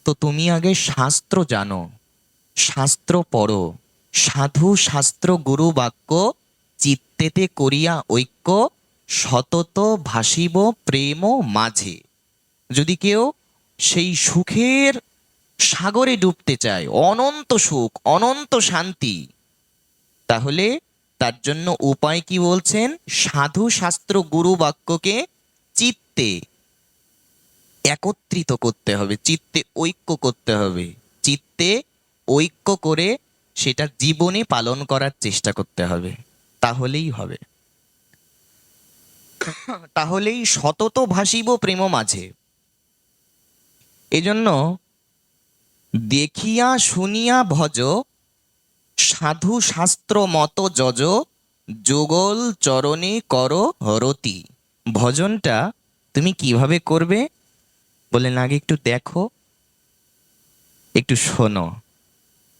তো তুমি আগে শাস্ত্র জানো, শাস্ত্র পড়ো, সাধু শাস্ত্র গুরু বাক্য চিত্তেতে করিয়া ঐক্য, সতত ভাসিব প্রেম মাঝে। যদি কেউ সেই সুখের সাগরে ডুবতে চায়, অনন্ত সুখ, অনন্ত শান্তি, তাহলে তার জন্য উপায় কি বলছেন? সাধু শাস্ত্র গুরু বাক্যকে চিত্তে একত্রিত করতে হবে, চিত্তে ঐক্য করতে হবে। চিত্তে ঐক্য করে সেটা জীবনে পালন করার চেষ্টা করতে হবে, তাহলেই হবে। তাহলেই সতত ভাসিব প্রেম মাঝে। এজন্য দেখিয়া শুনিয়া ভজ, সাধু শাস্ত্র মত যজ, যুগল চরণে কর হরতি। ভজনটা তুমি কিভাবে করবে বলেন, আগে একটু দেখো, একটু শোনো।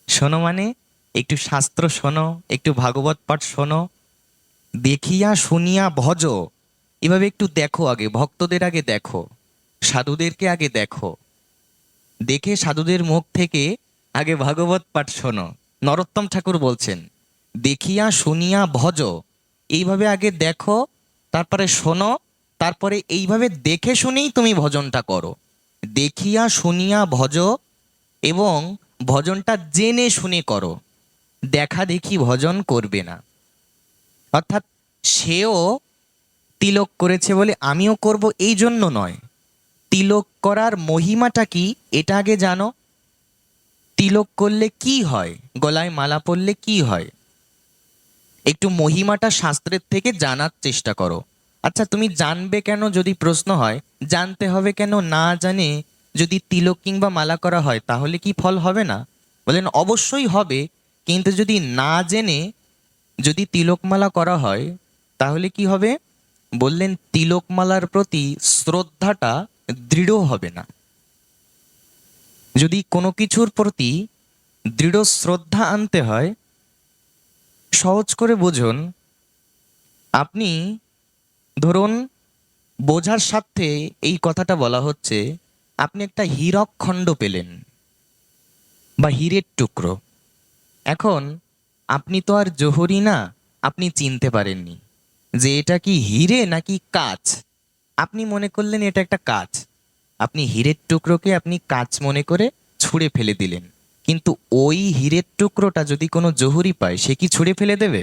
শোনো মানে একটু শাস্ত্র শোনো, একটু ভাগবত পাঠ শোনো। দেখিয়া শুনিয়া ভজ, এভাবে একটু দেখো, আগে ভক্তদের আগে দেখো, সাধুদেরকে আগে দেখো, দেখে সাধুদের মুখ থেকে আগে ভাগবত পাঠ শোনো। নরোত্তম ঠাকুর বলছেন দেখিয়া শুনিয়া ভজ, এইভাবে আগে দেখো, তারপরে শোনো, তারপরে এইভাবে দেখে শুনেই তুমি ভজনটা করো। দেখিয়া শুনিয়া ভজ এবং ভজনটা জেনে শুনে করো, দেখা দেখি ভজন করবে না। অর্থাৎ সেও তিলক করেছে বলে আমিও করব এই জন্য নয়। তিলক করার মহিমাটা কি এটা আগে জানো। তিলক করলে কি হয়, গলায় মালা পরলে কি হয়, একটু মহিমাটা শাস্ত্রের থেকে জানার চেষ্টা করো। আচ্ছা, তুমি জানবে কেন যদি প্রশ্ন হয়, জানতে হবে কেন? না জানে যদি তিলক কিংবা মালা করা হয় তাহলে কি ফল হবে না? বলেন অবশ্যই হবে, কিন্তু যদি না জেনে যদি তিলকমালা করা হয় তাহলে কি হবে? বললেন তিলকমালার প্রতি শ্রদ্ধাটা দৃঢ় হবে না। যদি কোনো কিছুর প্রতি দৃঢ় শ্রদ্ধা আনতে হয়, সহজ করে বুঝুন। আপনি ধরুন, বোঝার স্বার্থে এই কথাটা বলা হচ্ছে, আপনি একটা হীরক খণ্ড পেলেন বা হীরের টুকরো। এখন আপনি তো আর জহুরি না, আপনি চিনতে পারেননি যে এটা কি হীরে নাকি কাঁচ। আপনি মনে করলেন এটা একটা কাঁচ, আপনি হীরের টুকরোকে আপনি কাঁচ মনে করে ছুঁড়ে ফেলে দিলেন। কিন্তু ওই হীরের টুকরোটা যদি কোনো জহুরি পায়, সে কি ছুঁড়ে ফেলে দেবে?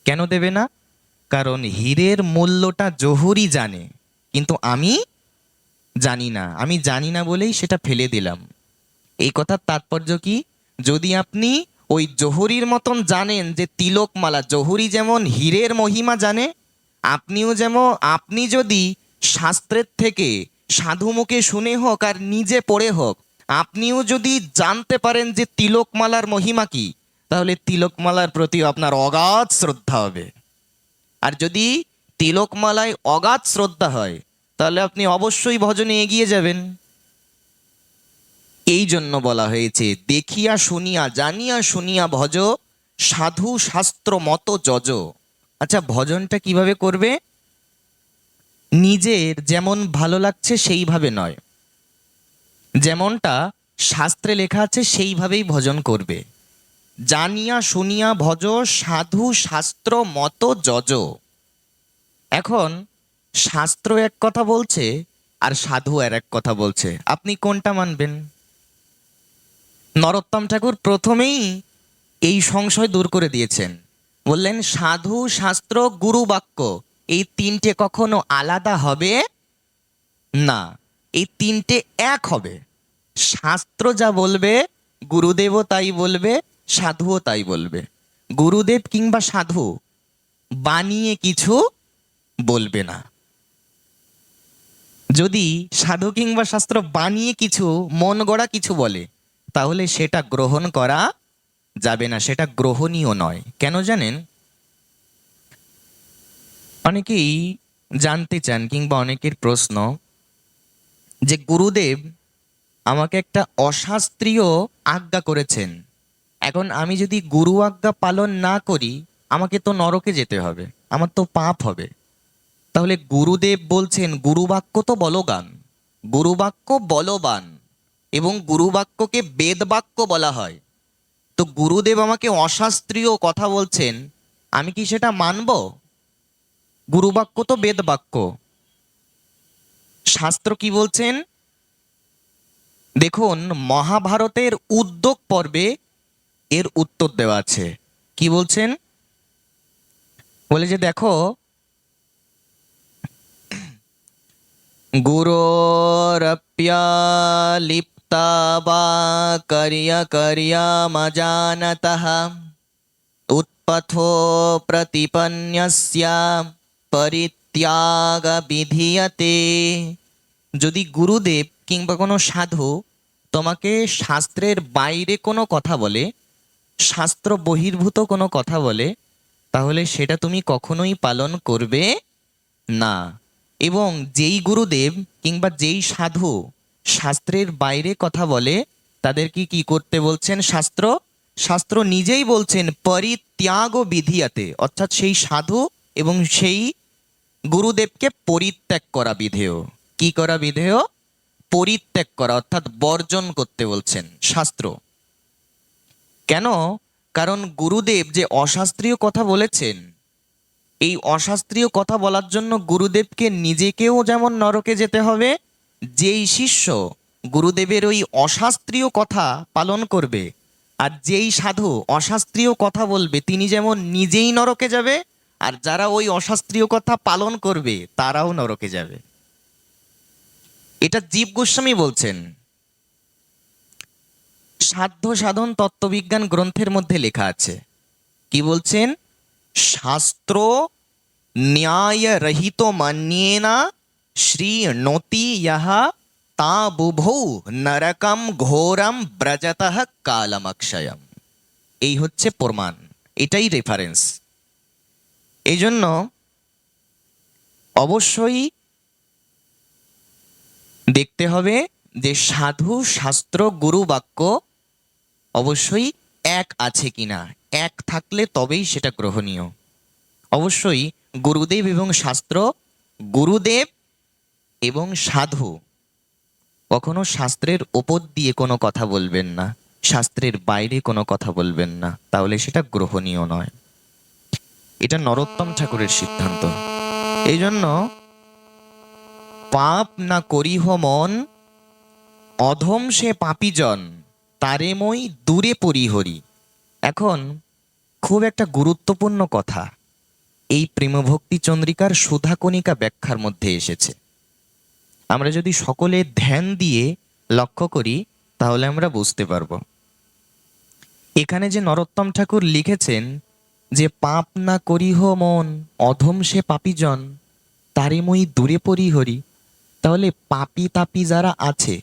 কেন দেবে না? কারণ হীরের মূল্যটা জহুরি জানে, কিন্তু আমি জানি না, আমি জানি না বলেই সেটা ফেলে দিলাম। এই কথার তাৎপর্য কি? যদি আপনি ওই জহুরির মতন জানেন যে তিলকমালা, জহুরি যেমন হীরের মহিমা জানে, আপনিও যেমন, আপনি যদি শাস্ত্রের থেকে সাধু মুখে শুনে হোক আর নিজে পড়ে হোক, আপনিও যদি জানতে পারেন যে তিলকমালার মহিমা কি, তাহলে তিলকমালার প্রতি আপনার অগাধ শ্রদ্ধা হবে। আর যদি তিলকমালায় অগাধ শ্রদ্ধা হয়, তাহলে আপনি অবশ্যই ভজনে এগিয়ে যাবেন। এই জন্য বলা হয়েছে, দেখিয়া শুনিয়া জানিয়া শুনিয়া ভজ, সাধু শাস্ত্র মতো যজ। আচ্ছা, ভজনটা কিভাবে করবে? নিজের যেমন ভালো লাগছে সেইভাবে নয়, যেমনটা শাস্ত্রে লেখা আছে সেইভাবেই ভজন করবে। জানিয়া শুনিয়া ভজ, সাধু শাস্ত্র মতো যজ। এখন শাস্ত্র এক কথা বলছে আর সাধু আর এক কথা বলছে, আপনি কোনটা মানবেন? নরোত্তম ঠাকুর প্রথমেই এই সংশয় দূর করে দিয়েছেন। বললেন সাধু শাস্ত্র গুরু বাক্য এই তিনটে কখনো আলাদা হবে না, এই তিনটে এক হবে। শাস্ত্র যা বলবে গুরুদেবও তাই বলবে, সাধুও তাই বলবে। গুরুদেব কিংবা সাধু বানিয়ে কিছু বলবে না। যদি সাধু কিংবা শাস্ত্র বানিয়ে কিছু, মন গড়া কিছু বলে, তাহলে সেটা গ্রহণ করা যাবে না, সেটা গ্রহণীয় নয়। কেন জানেন? অনেকেই জানতে চান, কিংবা অনেকের প্রশ্ন যে গুরুদেব আমাকে একটা অশাস্ত্রীয় আজ্ঞা করেছেন, এখন আমি যদি গুরু আজ্ঞা পালন না করি, আমাকে তো নরকে যেতে হবে, আমার তো পাপ হবে। তাহলে গুরুদেব বলছেন গুরুবাক্য তো বলগান, গুরুবাক্য বলবান, এবং গুরুবাক্যকে বেদবাক্য বলা হয়। তো গুরুদেব আমাকে অশাস্ত্রীয় কথা বলছেন, আমি কি সেটা মানব? গুরুবাক্য তো বেদবাক্য। শাস্ত্র কি বলছেন দেখুন, মহাভারতের উদ্যোগ পর্বে এর উত্তর দেওয়া আছে। কি বলছেন? বলে যে দেখো, গুরোরপ্যা লিপ্তা বা কর্য়া কর্যামজানতঃ উৎপথো প্রতিপন্যস্য পরিত্যাগ বিধীয়তে। যদি গুরুদেব কিংবা কোনো সাধু তোমাকে শাস্ত্রের বাইরে কোনো কথা বলে, শাস্ত্র বহির্ভূত কোনো কথা বলে, তাহলে সেটা তুমি কখনোই পালন করবে না। এবং যেই গুরুদেব কিংবা যেই সাধু শাস্ত্রের বাইরে কথা বলে, তাদেরকে কি করতে বলছেন শাস্ত্র? শাস্ত্র নিজেই বলছেন পরিত্যাগ বিধিয়াতে, অর্থাৎ সেই সাধু এবং সেই গুরুদেবকে পরিত্যাগ করা বিধেয়। কি করা বিধেয়? পরিত্যাগ করা, অর্থাৎ বর্জন করতে বলছেন শাস্ত্র। কেন? কারণ গুরুদেব যে অশাস্ত্রীয় কথা বলেছেন, এই অশাস্ত্রীয় কথা বলার জন্য গুরুদেবকে নিজেকেও যেমন নরকে যেতে হবে, যেই শিষ্য গুরুদেবের ওই অশাস্ত্রীয় কথা পালন করবে আর যেই সাধু অশাস্ত্রীয় কথা বলবে, তিনি যেমন নিজেই নরকে যাবে, আর যারা ওই অশাস্ত্রীয় কথা পালন করবে তারাও নরকে যাবে। এটা জীব গোস্বামী বলছেন। সাধ্য সাধন তত্ত্ববিজ্ঞান গ্রন্থের মধ্যে লেখা আছে। কি বলছেন? শাস্ত্র ন্যায় রহিত মান্যেনা শ্রীণোতি ইহা তা বুভৌ নরকম ঘোরম ব্রজতঃ কালমক্ষয়ম। এই হচ্ছে প্রমাণ, এটাই রেফারেন্স। এই জন্য অবশ্যই দেখতে হবে যে সাধু শাস্ত্র গুরু বাক্য অবশ্যই এক আছে কিনা। এক থাকলে তবেই সেটা গ্রহণীয়। অবশ্যই গুরুদেব এবং শাস্ত্র, গুরুদেব এবং সাধু কখনো শাস্ত্রের ওপর দিয়ে কোনো কথা বলবেন না, শাস্ত্রের বাইরে কোনো কথা বলবেন না, তাহলে সেটা গ্রহণীয় নয়। এটা নরোত্তম ঠাকুরের সিদ্ধান্ত। এই জন্য পাপ না করিহ মন, অধম সে পাপীজন, তারে মই দূরে পরিহরি। এখন খুব একটা গুরুত্বপূর্ণ কথা এই প্রেমভক্তি চন্দ্রিকার সুধাকণিকা ব্যাখ্যার মধ্যে এসেছে। আমরা যদি সকলে ধ্যান দিয়ে লক্ষ্য করি, তাহলে আমরা বুঝতে পারব। এখানে যে নরোত্তম ঠাকুর লিখেছেন যে পাপ না করিহ মন, অধম সে পাপীজন, তারে মই দূরে পরিহরি, তাহলে পাপি তাপি যারা আছে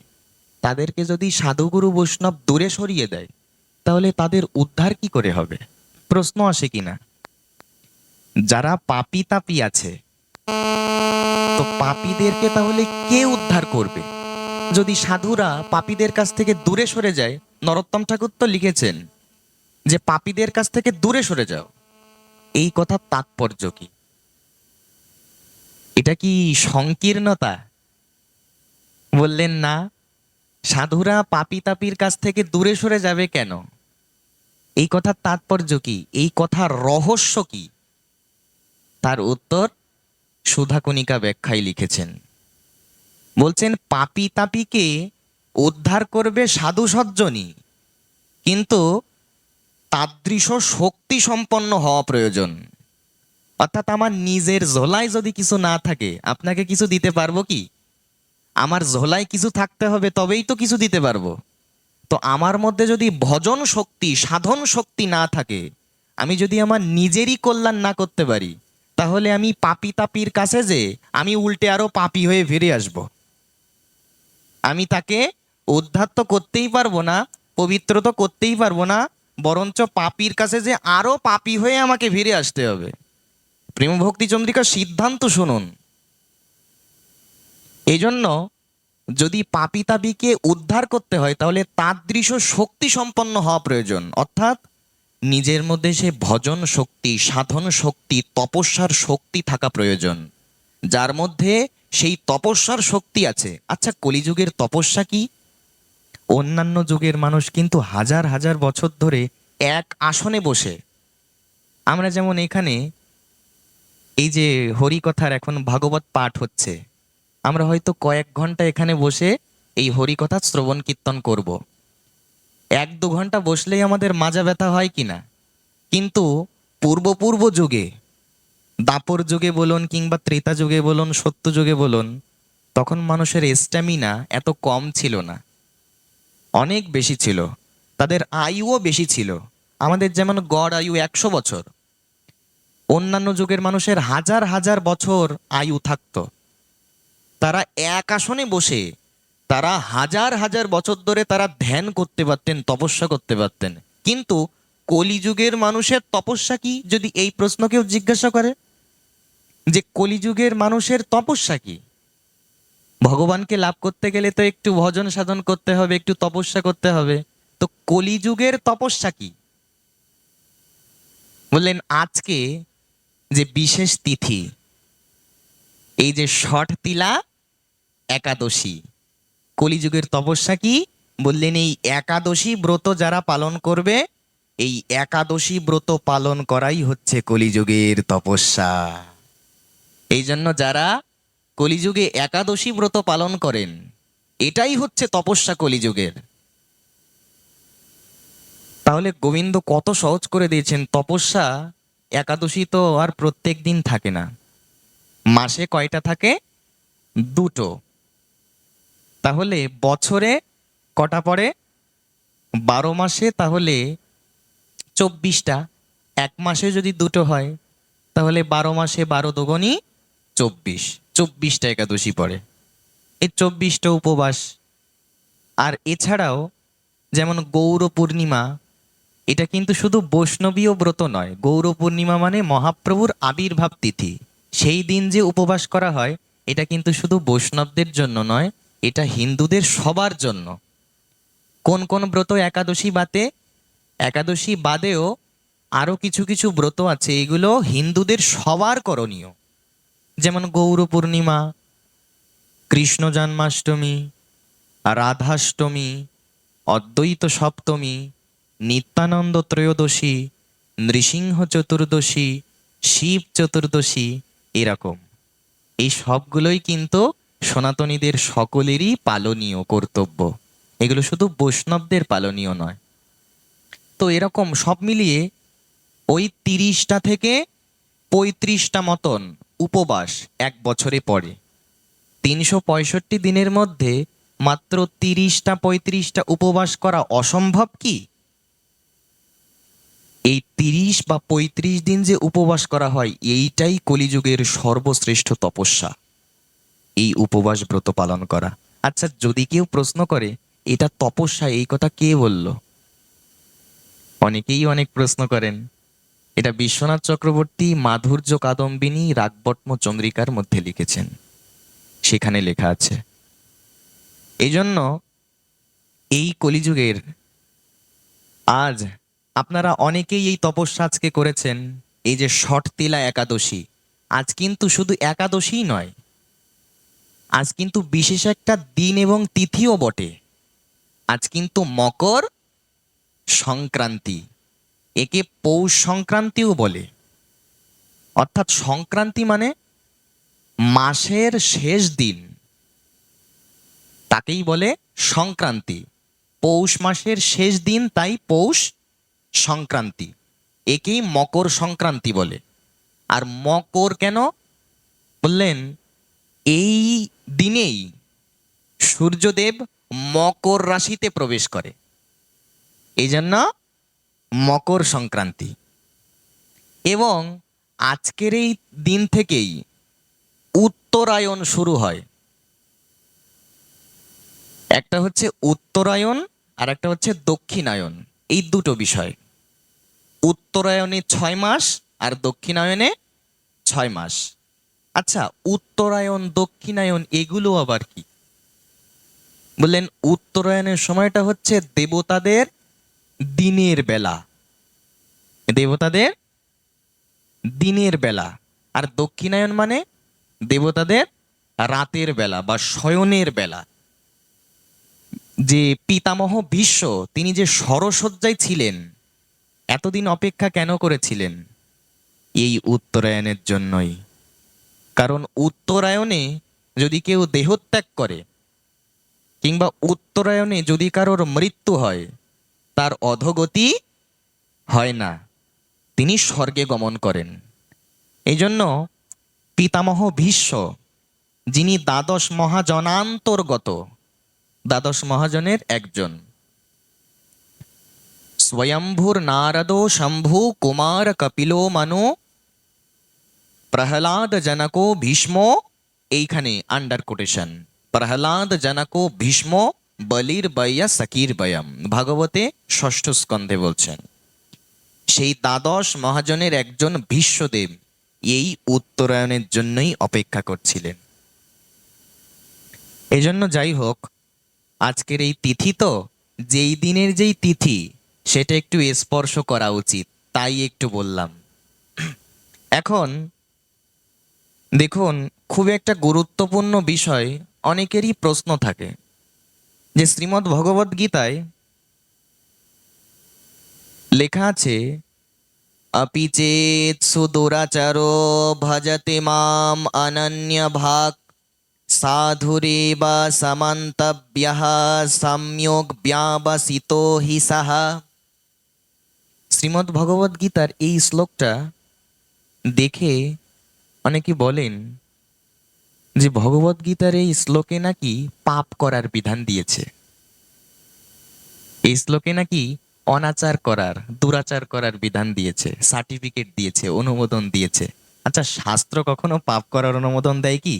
তাদেরকে যদি সাধুগুরু বৈষ্ণব দূরে সরিয়ে দেয় তাহলে তাদের উদ্ধার কি করে হবে? প্রশ্ন আসে কিনা? যারা পাপি তাপি আছে, তো পাপীদেরকে তাহলে কে উদ্ধার করবে? যদি সাধুরা পাপীদের কাছ থেকে দূরে সরে যায়, নরোত্তম ঠাকুর তো লিখেছেন যে পাপীদের কাছ থেকে দূরে সরে যাও, এই কথার তাৎপর্য কি? এটা কি সংকীর্ণতা? বললেন না, সাধুরা পাপী তাপির কাছ থেকে দূরে সরে যাবে কেন? এই কথার তাৎপর্য কি? এই কথার রহস্য কি? তার উত্তর সুধাকণিকা ব্যাখ্যায় লিখেছেন। বলছেন পাপী তাপিকে উদ্ধার করবে সাধু সজ্জনই, কিন্তু তাদৃশ শক্তি সম্পন্ন হওয়া প্রয়োজন। অর্থাৎ আমার নিজের ঝোলায় যদি কিছু না থাকে, আপনাকে কিছু দিতে পারবো কি? আমার ঝোলায় কিছু থাকতে হবে, তবেই তো কিছু দিতে পারবো। তো আমার মধ্যে যদি ভজন শক্তি, সাধন শক্তি না থাকে, আমি যদি আমার নিজেরই কল্যাণ না করতে পারি, তাহলে আমি পাপী তাপির কাছে যে আমি উল্টে আরো পাপী হয়ে ফিরে আসব। আমি তাকে উদ্ধার তো করতেই পারবো না, পবিত্র তো করতেই পারবো না, বরঞ্চ পাপীর কাছে যে আরো পাপী হয়ে আমাকে ফিরে আসতে হবে। প্রেম ভক্তি চন্দ্রিকার সিদ্ধান্ত শুনুন। এই জন্য যদি পাপী তাপিকে উদ্ধার করতে হয় তাহলে তাদৃশ শক্তি সম্পন্ন হওয়া প্রয়োজন। অর্থাৎ নিজের মধ্যে সে ভজন শক্তি, সাধন শক্তি, তপস্যার শক্তি থাকা প্রয়োজন, যার মধ্যে সেই তপস্যার শক্তি আছে। আচ্ছা, কলিযুগের তপস্যা কি? অন্যান্য যুগের মানুষ কিন্তু হাজার হাজার বছর ধরে এক আসনে বসে, আমরা যেমন এখানে এই যে হরিকথার এখন ভাগবত পাঠ হচ্ছে, আমরা হয়তো কয়েক ঘন্টা এখানে বসে এই হরিকথা শ্রবণ কীর্তন করব। 1-2 ঘন্টা বসলেই আমাদের মাজা ব্যথা হয় কিনা? কিন্তু পূর্ব যুগে, দাপর যুগে বলুন কিংবা ত্রেতা যুগে বলুন, সত্য যুগে বলুন, তখন মানুষের স্ট্যামিনা এত কম ছিল না, অনেক বেশি ছিল। তাদের আয়ুও বেশি ছিল। আমাদের যেমন গড় আয়ু 100 বছর, অন্যান্য যুগের মানুষের হাজার হাজার বছর আয়ু থাকতো। তারা এক আসনে বসে তারা হাজার হাজার বছর ধরে তারা ধ্যান করতে পারতেন, তপস্যা করতে পারতেন। কিন্তু কলিযুগের মানুষের তপস্যা কি? যদি এই প্রশ্ন কেউ জিজ্ঞাসা করে যে কলিযুগের মানুষের তপস্যা কি, ভগবানকে লাভ করতে গেলে তো একটু ভজন সাধন করতে হবে, একটু তপস্যা করতে হবে, তো কলিযুগের তপস্যা কি? বললেন আজকে যে বিশেষ তিথি, এই যে ষট তিলা একাদশী, কলিযুগের তপস্যা কি? বললেন এই একাদশী ব্রত যারা পালন করবে, এই একাদশী ব্রত পালন করাই হচ্ছে কলিযুগের তপস্যা। এই জন্য যারা কলিযুগে একাদশী ব্রত পালন করেন, এটাই হচ্ছে তপস্যা কলিযুগের। তাহলে গোবিন্দ কত সহজ করে দিয়েছেন তপস্যা। একাদশী তো আর প্রত্যেক দিন থাকে না, মাসে কয়টা থাকে? 2টো। তাহলে বছরে কটা পড়ে? 12 মাসে তাহলে 24টা। এক মাসে যদি 2টো হয় তাহলে 12 মাসে 12 দুগুণী 24, 24টা একাদশী পড়ে। এই 24টা উপবাস। আর এছাড়াও যেমন গৌর পূর্ণিমা, এটা কিন্তু শুধু বৈষ্ণবীয় ব্রত নয়। গৌর পূর্ণিমা মানে মহাপ্রভুর আবির্ভাব তিথি, সেই দিন যে উপবাস করা হয় এটা কিন্তু শুধু বৈষ্ণবদের জন্য নয়, এটা হিন্দুদের সবার জন্য। কোন কোন ব্রত একাদশী বাদে, একাদশী বাদেও আরো কিছু কিছু ব্রত আছে, এগুলো হিন্দুদের সবার করণীয়। যেমন গৌর পূর্ণিমা, কৃষ্ণ জন্মাষ্টমী, রাধাষ্টমী, অদ্বৈত সপ্তমী, নিত্যানন্দ ত্রয়োদশী, নৃসিংহ চতুর্দশী, শিব চতুর্দশী, এরকম এই সবগুলোই কিন্তু সনাতনীদের সকলেরই পালনীয় কর্তব্য। এগুলো শুধু বৈষ্ণবদের পালনীয় নয়। তো এরকম সব মিলিয়ে ওই 30টা থেকে 35টা মতন উপবাস এক বছরে পড়ে। 365 দিনের মধ্যে মাত্র 30টা 35টা উপবাস করা অসম্ভব কি? এই 30 বা 35 দিন যে উপবাস করা হয়, এইটাই কলিযুগের সর্বশ্রেষ্ঠ তপস্যা, এই উপবাস ব্রত পালন করা। আচ্ছা, যদি কেউ প্রশ্ন করে এটা তপস্যা, এই কথা কে বলল? অনেকেই অনেক প্রশ্ন করেন। এটা বিশ্বনাথ চক্রবর্তী মাধুর্য কাদম্বিনী রাগবট্ম চন্দ্রিকার মধ্যে লিখেছেন, সেখানে লেখা আছে। এই জন্য এই কলিযুগের আজ আপনারা অনেকেই এই তপস্যা আজকে করেছেন। এই যে ষটতিলা একাদশী, আজ কিন্তু শুধু একাদশীই নয়, আজ কিন্তু বিশেষ একটা দিন এবং তিথিও বটে। আজ কিন্তু মকর সংক্রান্তি, একে পৌষ সংক্রান্তিও বলে। অর্থাৎ সংক্রান্তি মানে মাসের শেষ দিন, তাকেই বলে সংক্রান্তি। পৌষ মাসের শেষ দিন, তাই পৌষ সংক্রান্তি, একেই মকর সংক্রান্তি বলে। আর মকর কেন বললেন? এই দিনেই সূর্যদেব মকর রাশিতে প্রবেশ করে, এই জন্য মকর সংক্রান্তি। এবং আজকের এই দিন থেকেই উত্তরায়ণ শুরু হয়। একটা হচ্ছে উত্তরায়ণ আর একটা হচ্ছে দক্ষিণায়ন, এই দুটো বিষয়। উত্তরায়ণে 6 মাস আর দক্ষিণায়নে 6 মাস। আচ্ছা, উত্তরায়ণ দক্ষিণায়ন এগুলো আবার কি? বললেন উত্তরায়ণের সময়টা হচ্ছে দেবতাদের দিনের বেলা, দেবতাদের দিনের বেলা। আর দক্ষিণায়ন মানে দেবতাদের রাতের বেলা বা শয়নের বেলা। যে পিতামহ ভীষ্ম, তিনি যে শরশয্যায় ছিলেন, এতদিন অপেক্ষা কেন করেছিলেন? এই উত্তরায়ণের জন্যই। কারণ উত্তরায়ণে যদি কেউ দেহত্যাগ করে, কিংবা উত্তরায়ণে যদি কারোর মৃত্যু হয়, তার অধোগতি হয় না, তিনি স্বর্গে গমন করেন। এই জন্য পিতামহ ভীষ্ম, যিনি দ্বাদশ মহাজনান্তর্গত, দ্বাদশ মহাজনের একজন, স্বয়ম্ভুর নারদো শম্ভু কুমার কপিলো মনো প্রহ্লাদ জনকো ভীষ্ম, এইখানে আন্ডার কোটেশন, প্রহ্লাদ জনকো ভীষ্ম বলির বয়া সকির বয়ম, ভাগবতে ষষ্ঠ স্কন্ধে বলছেন। সেই দ্বাদশ মহাজনের একজন ভীষ্মদেব এই উত্তরায়ণের জন্যই অপেক্ষা করছিলেন। এই জন্য যাই হোক, আজকের এই তিথি তো, যেই দিনের যেই তিথি, সেটা একটু স্পর্শ করা উচিত, তাই একটু বললাম। এখন দেখুন, খুব একটা গুরুত্বপূর্ণ বিষয় অনেকেরই প্রশ্ন থাকে যে শ্রীমদ্ ভগবদ গীতায় লেখা আছে, अपि चेत् सुदुराचारो भजते माम अनन्य भाग साधुरेव समन्तव्यः सम्योग व्यावसितो हि सः। শ্রীমদ্ ভগবদ গীতার এই শ্লোকটা দেখে অনেকে বলেন যে ভগবদ গীতার এই শ্লোকে নাকি পাপ করার বিধান দিয়েছে, এই শ্লোকে নাকি অনাচার করার, দুরাচার করার বিধান দিয়েছে, সার্টিফিকেট দিয়েছে, অনুমোদন দিয়েছে। আচ্ছা, শাস্ত্র কখনো পাপ করার অনুমোদন দেয় কি?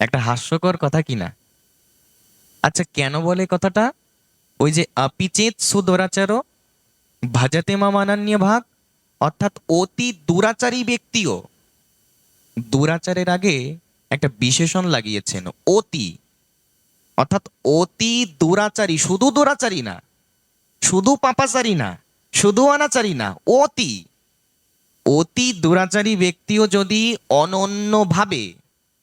একটা হাস্যকর কথা কিনা। আচ্ছা, কেন বলে কথাটা? ওই যে অপিচেত সুদুরাচার ভজতে মা মানান্য ভাগ, অর্থাৎ অতি দুরাচারী ব্যক্তিও, দুরাচারের আগে একটা বিশেষণ লাগিয়েছেন অতি, অর্থাৎ অতি দুরাচারী, শুধু দুরাচারী না, শুধু পাপাচারী না, শুধু অনাচারী না, অতি অতি দুরাচারী ব্যক্তিও যদি অনন্যভাবে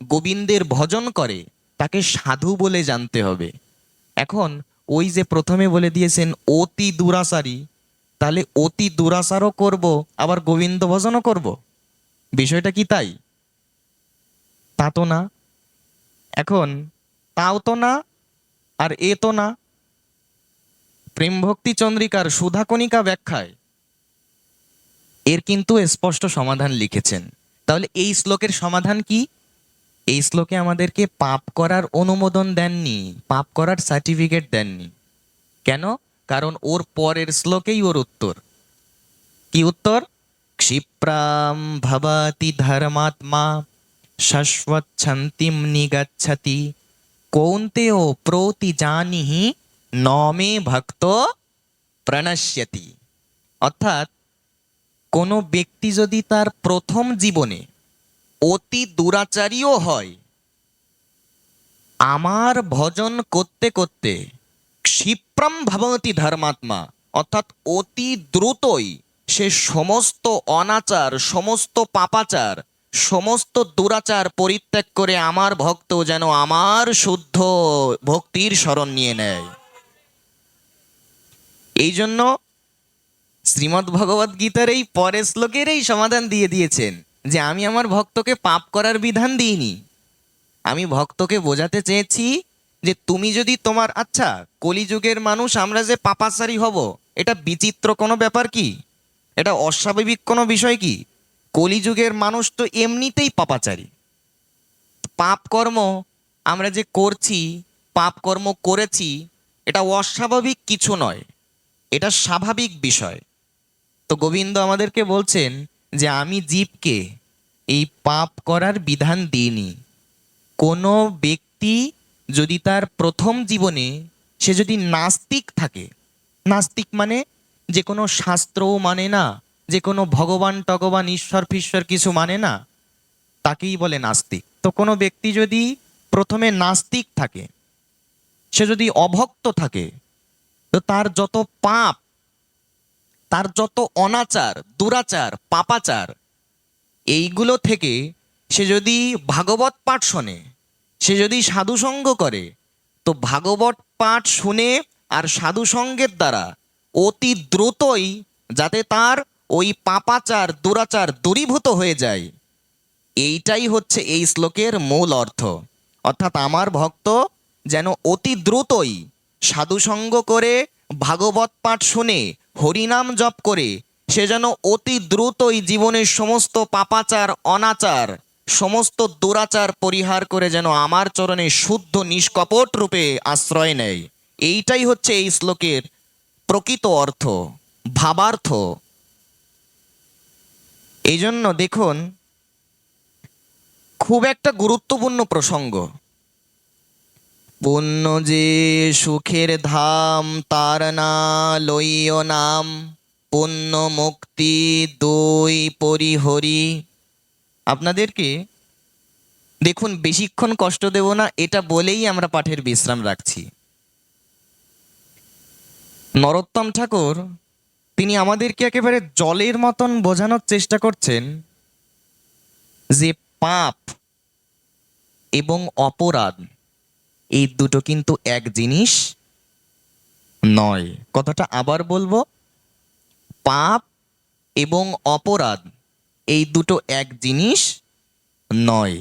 গোবিন্দের ভজন করে, তাকে সাধু বলে জানতে হবে। এখন ওই যে প্রথমে বলে দিয়েছেন অতি দুরাচারী, তাহলে অতি দুরাচারও করব, আবার গোবিন্দ ভজনও করব, বিষয়টা কি তাই? তা তো না। এখন তাও তো না, আর এ তো না। প্রেম ভক্তি চন্দ্রিকার সুধাকণিকা ব্যাখ্যায় এর কিন্তু স্পষ্ট সমাধান লিখেছেন। তাহলে এই শ্লোকের সমাধান কি? এই শ্লোকে আমাদেরকে পাপ করার অনুমোদন দেননি, পাপ করার সার্টিফিকেট দেননি। কেন? কারণ ওর পরের শ্লোকেই ওর উত্তর। কি উত্তর? ক্ষিপ্রাম ভবতি ধর্মাত্মা শাশ্বত শান্তিম নিগচ্ছতি কৌন্তেয় প্রতি জানিহি নমে ভক্ত প্রণশ্যতি। অর্থাৎ কোনো ব্যক্তি যদি তার প্রথম জীবনে অতি দুরাচারীও হয়, আমার ভজন করতে করতে ক্ষিপ্রম ভবতি ধর্মাত্মা, অর্থাৎ অতি দ্রুতই সে সমস্ত অনাচার, সমস্ত পাপাচার, সমস্ত দুরাচার পরিত্যাগ করে আমার ভক্ত যেন আমার শুদ্ধ ভক্তির শরণ নিয়ে নেয়। এই জন্য শ্রীমদ্ ভগবদ গীতার এই পরের শ্লোকের এই সমাধান দিয়ে দিয়েছেন যে আমি আমার ভক্তকে পাপ করার বিধান দিইনি। আমি ভক্তকে বোঝাতে চেয়েছি যে তুমি যদি তোমার, আচ্ছা কলিযুগের মানুষ আমরা যে পাপাচারী হব, এটা বিচিত্র কোনো ব্যাপার কি? এটা অস্বাভাবিক কোনো বিষয় কি? কলিযুগের মানুষ তো এমনিতেই পাপাচারী। পাপ কর্ম আমরা যে করছি, পাপ কর্ম করেছি, এটা অস্বাভাবিক কিছু নয়, এটা স্বাভাবিক বিষয়। তো গোবিন্দ আমাদেরকে বলছেন যে আমি জীবকে এই পাপ করার বিধান দিইনি। কোনো ব্যক্তি যদি তার প্রথম জীবনে সে যদি নাস্তিক থাকে, নাস্তিক মানে যে কোনো শাস্ত্রও মানে না, যে কোনো ভগবান টগবান ঈশ্বর ফিশ্বর কিছু মানে না, তাকেই বলে নাস্তিক। তো কোনো ব্যক্তি যদি প্রথমে নাস্তিক থাকে, সে যদি অভক্ত থাকে, তো তার যত পাপ, তার যত অনাচার, দুরাচার, পাপাচার, এইগুলো থেকে সে যদি ভাগবত পাঠ শোনে, সে যদি সাধুসঙ্গ করে, তো ভাগবত পাঠ শুনে আর সাধুসঙ্গের দ্বারা অতি দ্রুতই যাতে তার ওই পাপাচার দুরাচার দূরীভূত হয়ে যায়, এইটাই হচ্ছে এই শ্লোকের মূল অর্থ। অর্থাৎ আমার ভক্ত যেন অতি দ্রুতই সাধুসঙ্গ করে, ভাগবত পাঠ শুনে, হরিনাম জপ করে সে যেন অতি দ্রুতই জীবনের সমস্ত পাপাচার, অনাচার, সমস্ত দুরাচার পরিহার করে যেন আমার চরণে শুদ্ধ নিষ্কপট রূপে আশ্রয় নেয়। এইটাই হচ্ছে এই শ্লোকের প্রকৃত অর্থ, ভাবার্থ। এই জন্য দেখুন, খুব একটা গুরুত্বপূর্ণ প্রসঙ্গ। পুণ্য যে সুখের ধাম তার না লইও নাম, পুণ্য মুক্তি দুই পরিহরি। আপনাদেরকে দেখুন, বেশিক্ষণ কষ্ট দেব না, এটা বলেই আমরা পাঠের বিশ্রাম রাখছি। নরোত্তম ঠাকুর তিনি আমাদেরকে একেবারে জলের মতন বোঝানোর চেষ্টা করছেন যে পাপ এবং অপরাধ এই দুটো কিন্তু এক জিনিস নয়। কথাটা আবার বলবো, পাপ এবং অপরাধ এই দুটো এক জিনিস নয়।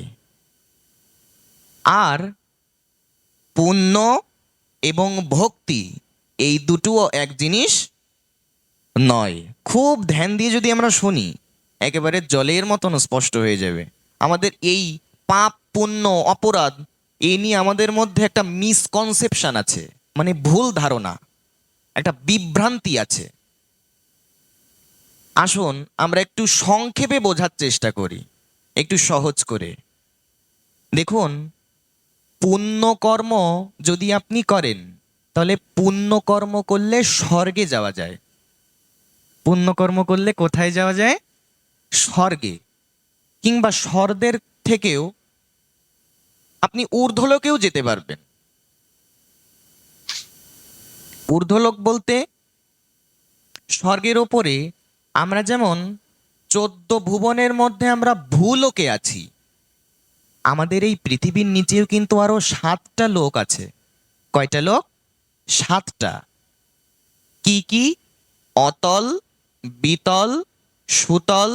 আর পুণ্য এবং ভক্তি এই দুটোও এক জিনিস নয়। খুব ধ্যান দিয়ে যদি আমরা শুনি, একেবারে জলের মতন স্পষ্ট হয়ে যাবে। আমাদের এই পাপ, পুণ্য, অপরাধ এই নিয়ে আমাদের মধ্যে একটা মিসকনসেপশন আছে, মানে ভুল ধারণা, একটা বিভ্রান্তি আছে। আসুন আমরা একটু সংক্ষেপে বোঝার চেষ্টা করি, একটু সহজ করে। দেখুন, পুণ্যকর্ম যদি আপনি করেন, তাহলে পুণ্যকর্ম করলে স্বর্গে যাওয়া যায়। পুণ্যকর্ম করলে কোথায় যাওয়া যায়? স্বর্গে, কিংবা স্বর্গের থেকেও আপনি ঊর্ধ্বলোকেও যেতে পারবেন। ঊর্ধ্বলোক বলতে স্বর্গের ওপরে আমরা যেমন 14 ভুবনের মধ্যে আমরা ভূলোকে আছি, আমাদের এই পৃথিবীর নিচেও কিন্তু আরো 7টা লোক আছে। কয়টা লোক? 7টা। কি কি? অতল, বিতল, সুতল,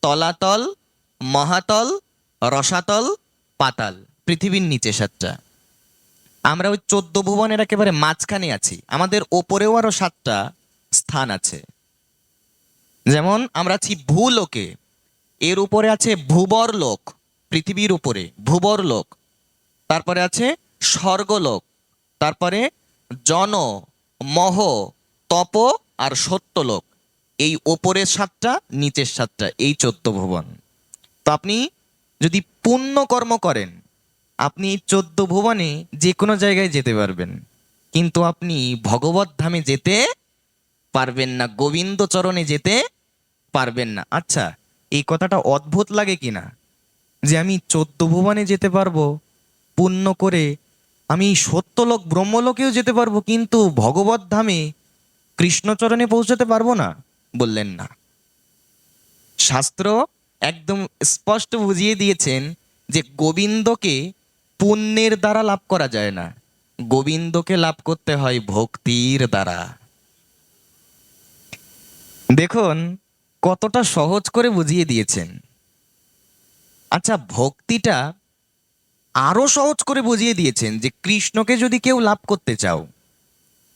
তলাতল, মহাতল, রসাতল, পাতাল। পৃথিবীর নিচে 7টা। আমরা ওই 14 ভুবনের একেবারে মাঝখানে আছি। আমাদের ওপরেও আরো 7টা স্থান আছে। যেমন আমরা আছি ভূলোকে, এর উপরে আছে ভূবর লোক, পৃথিবীর উপরে ভূবর লোক। তারপরে আছে স্বর্গলোক, তারপরে জন, মহ, তপ আর সত্যলোক। এই ওপরের 7টা, নিচের 7টা, এই 14 ভুবন। তো আপনি যদি পুণ্য কর্ম করেন, আপনি এই 14 ভুবনে যে কোনো জায়গায় যেতে পারবেন, কিন্তু আপনি ভগবত ধামে যেতে পারবেন না, গোবিন্দ চরণে যেতে পারবেন না। আচ্ছা, এই কথাটা অদ্ভুত লাগে কিনা, যে আমি 14 ভুবনে যেতে পারবো পুণ্য করে, আমি সত্যলোক ব্রহ্মলোকেও যেতে পারবো, কিন্তু ভগবত ধামে কৃষ্ণচরণে পৌঁছাতে পারবো না? বললেন না। শাস্ত্র একদম স্পষ্ট বুঝিয়ে দিয়েছেন যে গোবিন্দকে পুণ্যের দ্বারা লাভ করা যায় না, গোবিন্দকে লাভ করতে হয় ভক্তির দ্বারা। দেখুন কতটা সহজ করে বুঝিয়ে দিয়েছেন। আচ্ছা, ভক্তিটা আরো সহজ করে বুঝিয়ে দিয়েছেন যে কৃষ্ণকে যদি কেউ লাভ করতে চাও,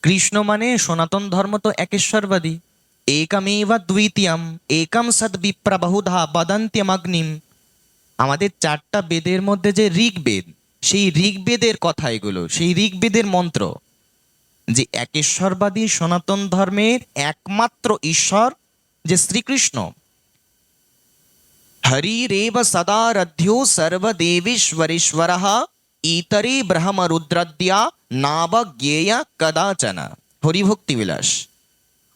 কৃষ্ণ মানে সনাতন ধর্ম তো একেশ্বরবাদী, একমেবা দ্বিতীয়ম একম সদ বিপ্র বহুধা বদন্ত্যমগ্নিম। আমাদের 4টা বেদের মধ্যে যে ঋগ্বেদ, সেই ঋগ্বেদের কথা এগুলো, সেই ঋগ্বেদের মন্ত্র, যে একেশ্বরবাদী সনাতন ধর্মের একমাত্র ঈশ্বর যে শ্রীকৃষ্ণ, হরিরেব সদারধ্यो সর্বদেবেশ্বরেশ্বরঃ ইতরে ব্রহ্মরুদ্রদ্যা নাবজ্ঞেয় কদাচন। হরিভক্তি বিলাস।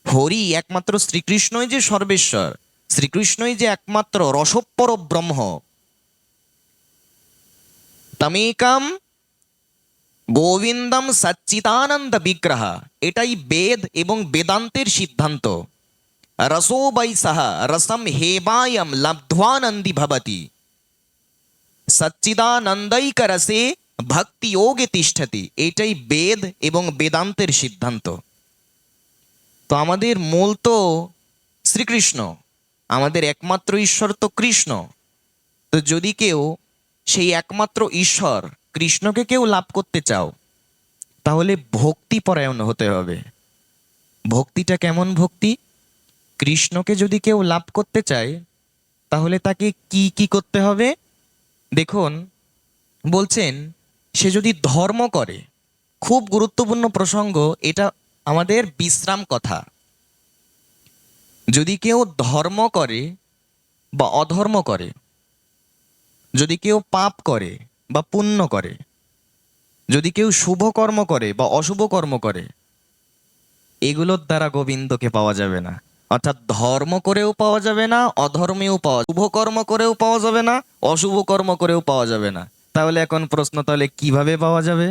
হরি একমাত্র শ্রীকৃষ্ণই যে সর্বেশ্বর, শ্রীকৃষ্ণই যে একমাত্র রসপর ব্রহ্ম। তমেকম গোবিন্দম সচ্চিদানন্দ বিগ্রহ, এটাই বেদ এবং বেদান্তের সিদ্ধান্ত। রসো বৈ সহ রসম হেবায়ম লব্ধ্বানন্দি ভবতি, সচ্চিদানন্दैक রসে ভক্তি যোগে তিষ্ঠতি, এটাই বেদ এবং বেদান্তের সিদ্ধান্ত। তো আমাদের মূল তো শ্রীকৃষ্ণ, আমাদের একমাত্র ঈশ্বর তো কৃষ্ণ। তো যদি কেউ সেই একমাত্র ঈশ্বর কৃষ্ণকে কেউ লাভ করতে চাও, তাহলে ভক্তি পরায়ণ হতে হবে। ভক্তিটা কেমন ভক্তি? কৃষ্ণকে যদি কেউ লাভ করতে চায়, তাহলে তাকে কি কি করতে হবে? দেখুন বলছেন, সে যদি ধর্ম করে, খুব গুরুত্বপূর্ণ প্রসঙ্গ এটা, আমাদের বিশ্রাম কথা। যদি কেউ ধর্ম করে বা অধর্ম করে, যদি কেউ পাপ করে বা পুণ্য করে, যদি কেউ শুভ কর্ম করে বা অশুভ কর্ম করে, এগুলোর দ্বারা গোবিন্দকে পাওয়া যাবে না। অর্থাৎ ধর্ম করেও পাওয়া যাবে না, অধর্মেও পাওয়া, শুভ কর্ম করেও পাওয়া যাবে না, অশুভ কর্ম করেও পাওয়া যাবে না। তাহলে এখন প্রশ্ন, তাহলে কিভাবে পাওয়া যাবে?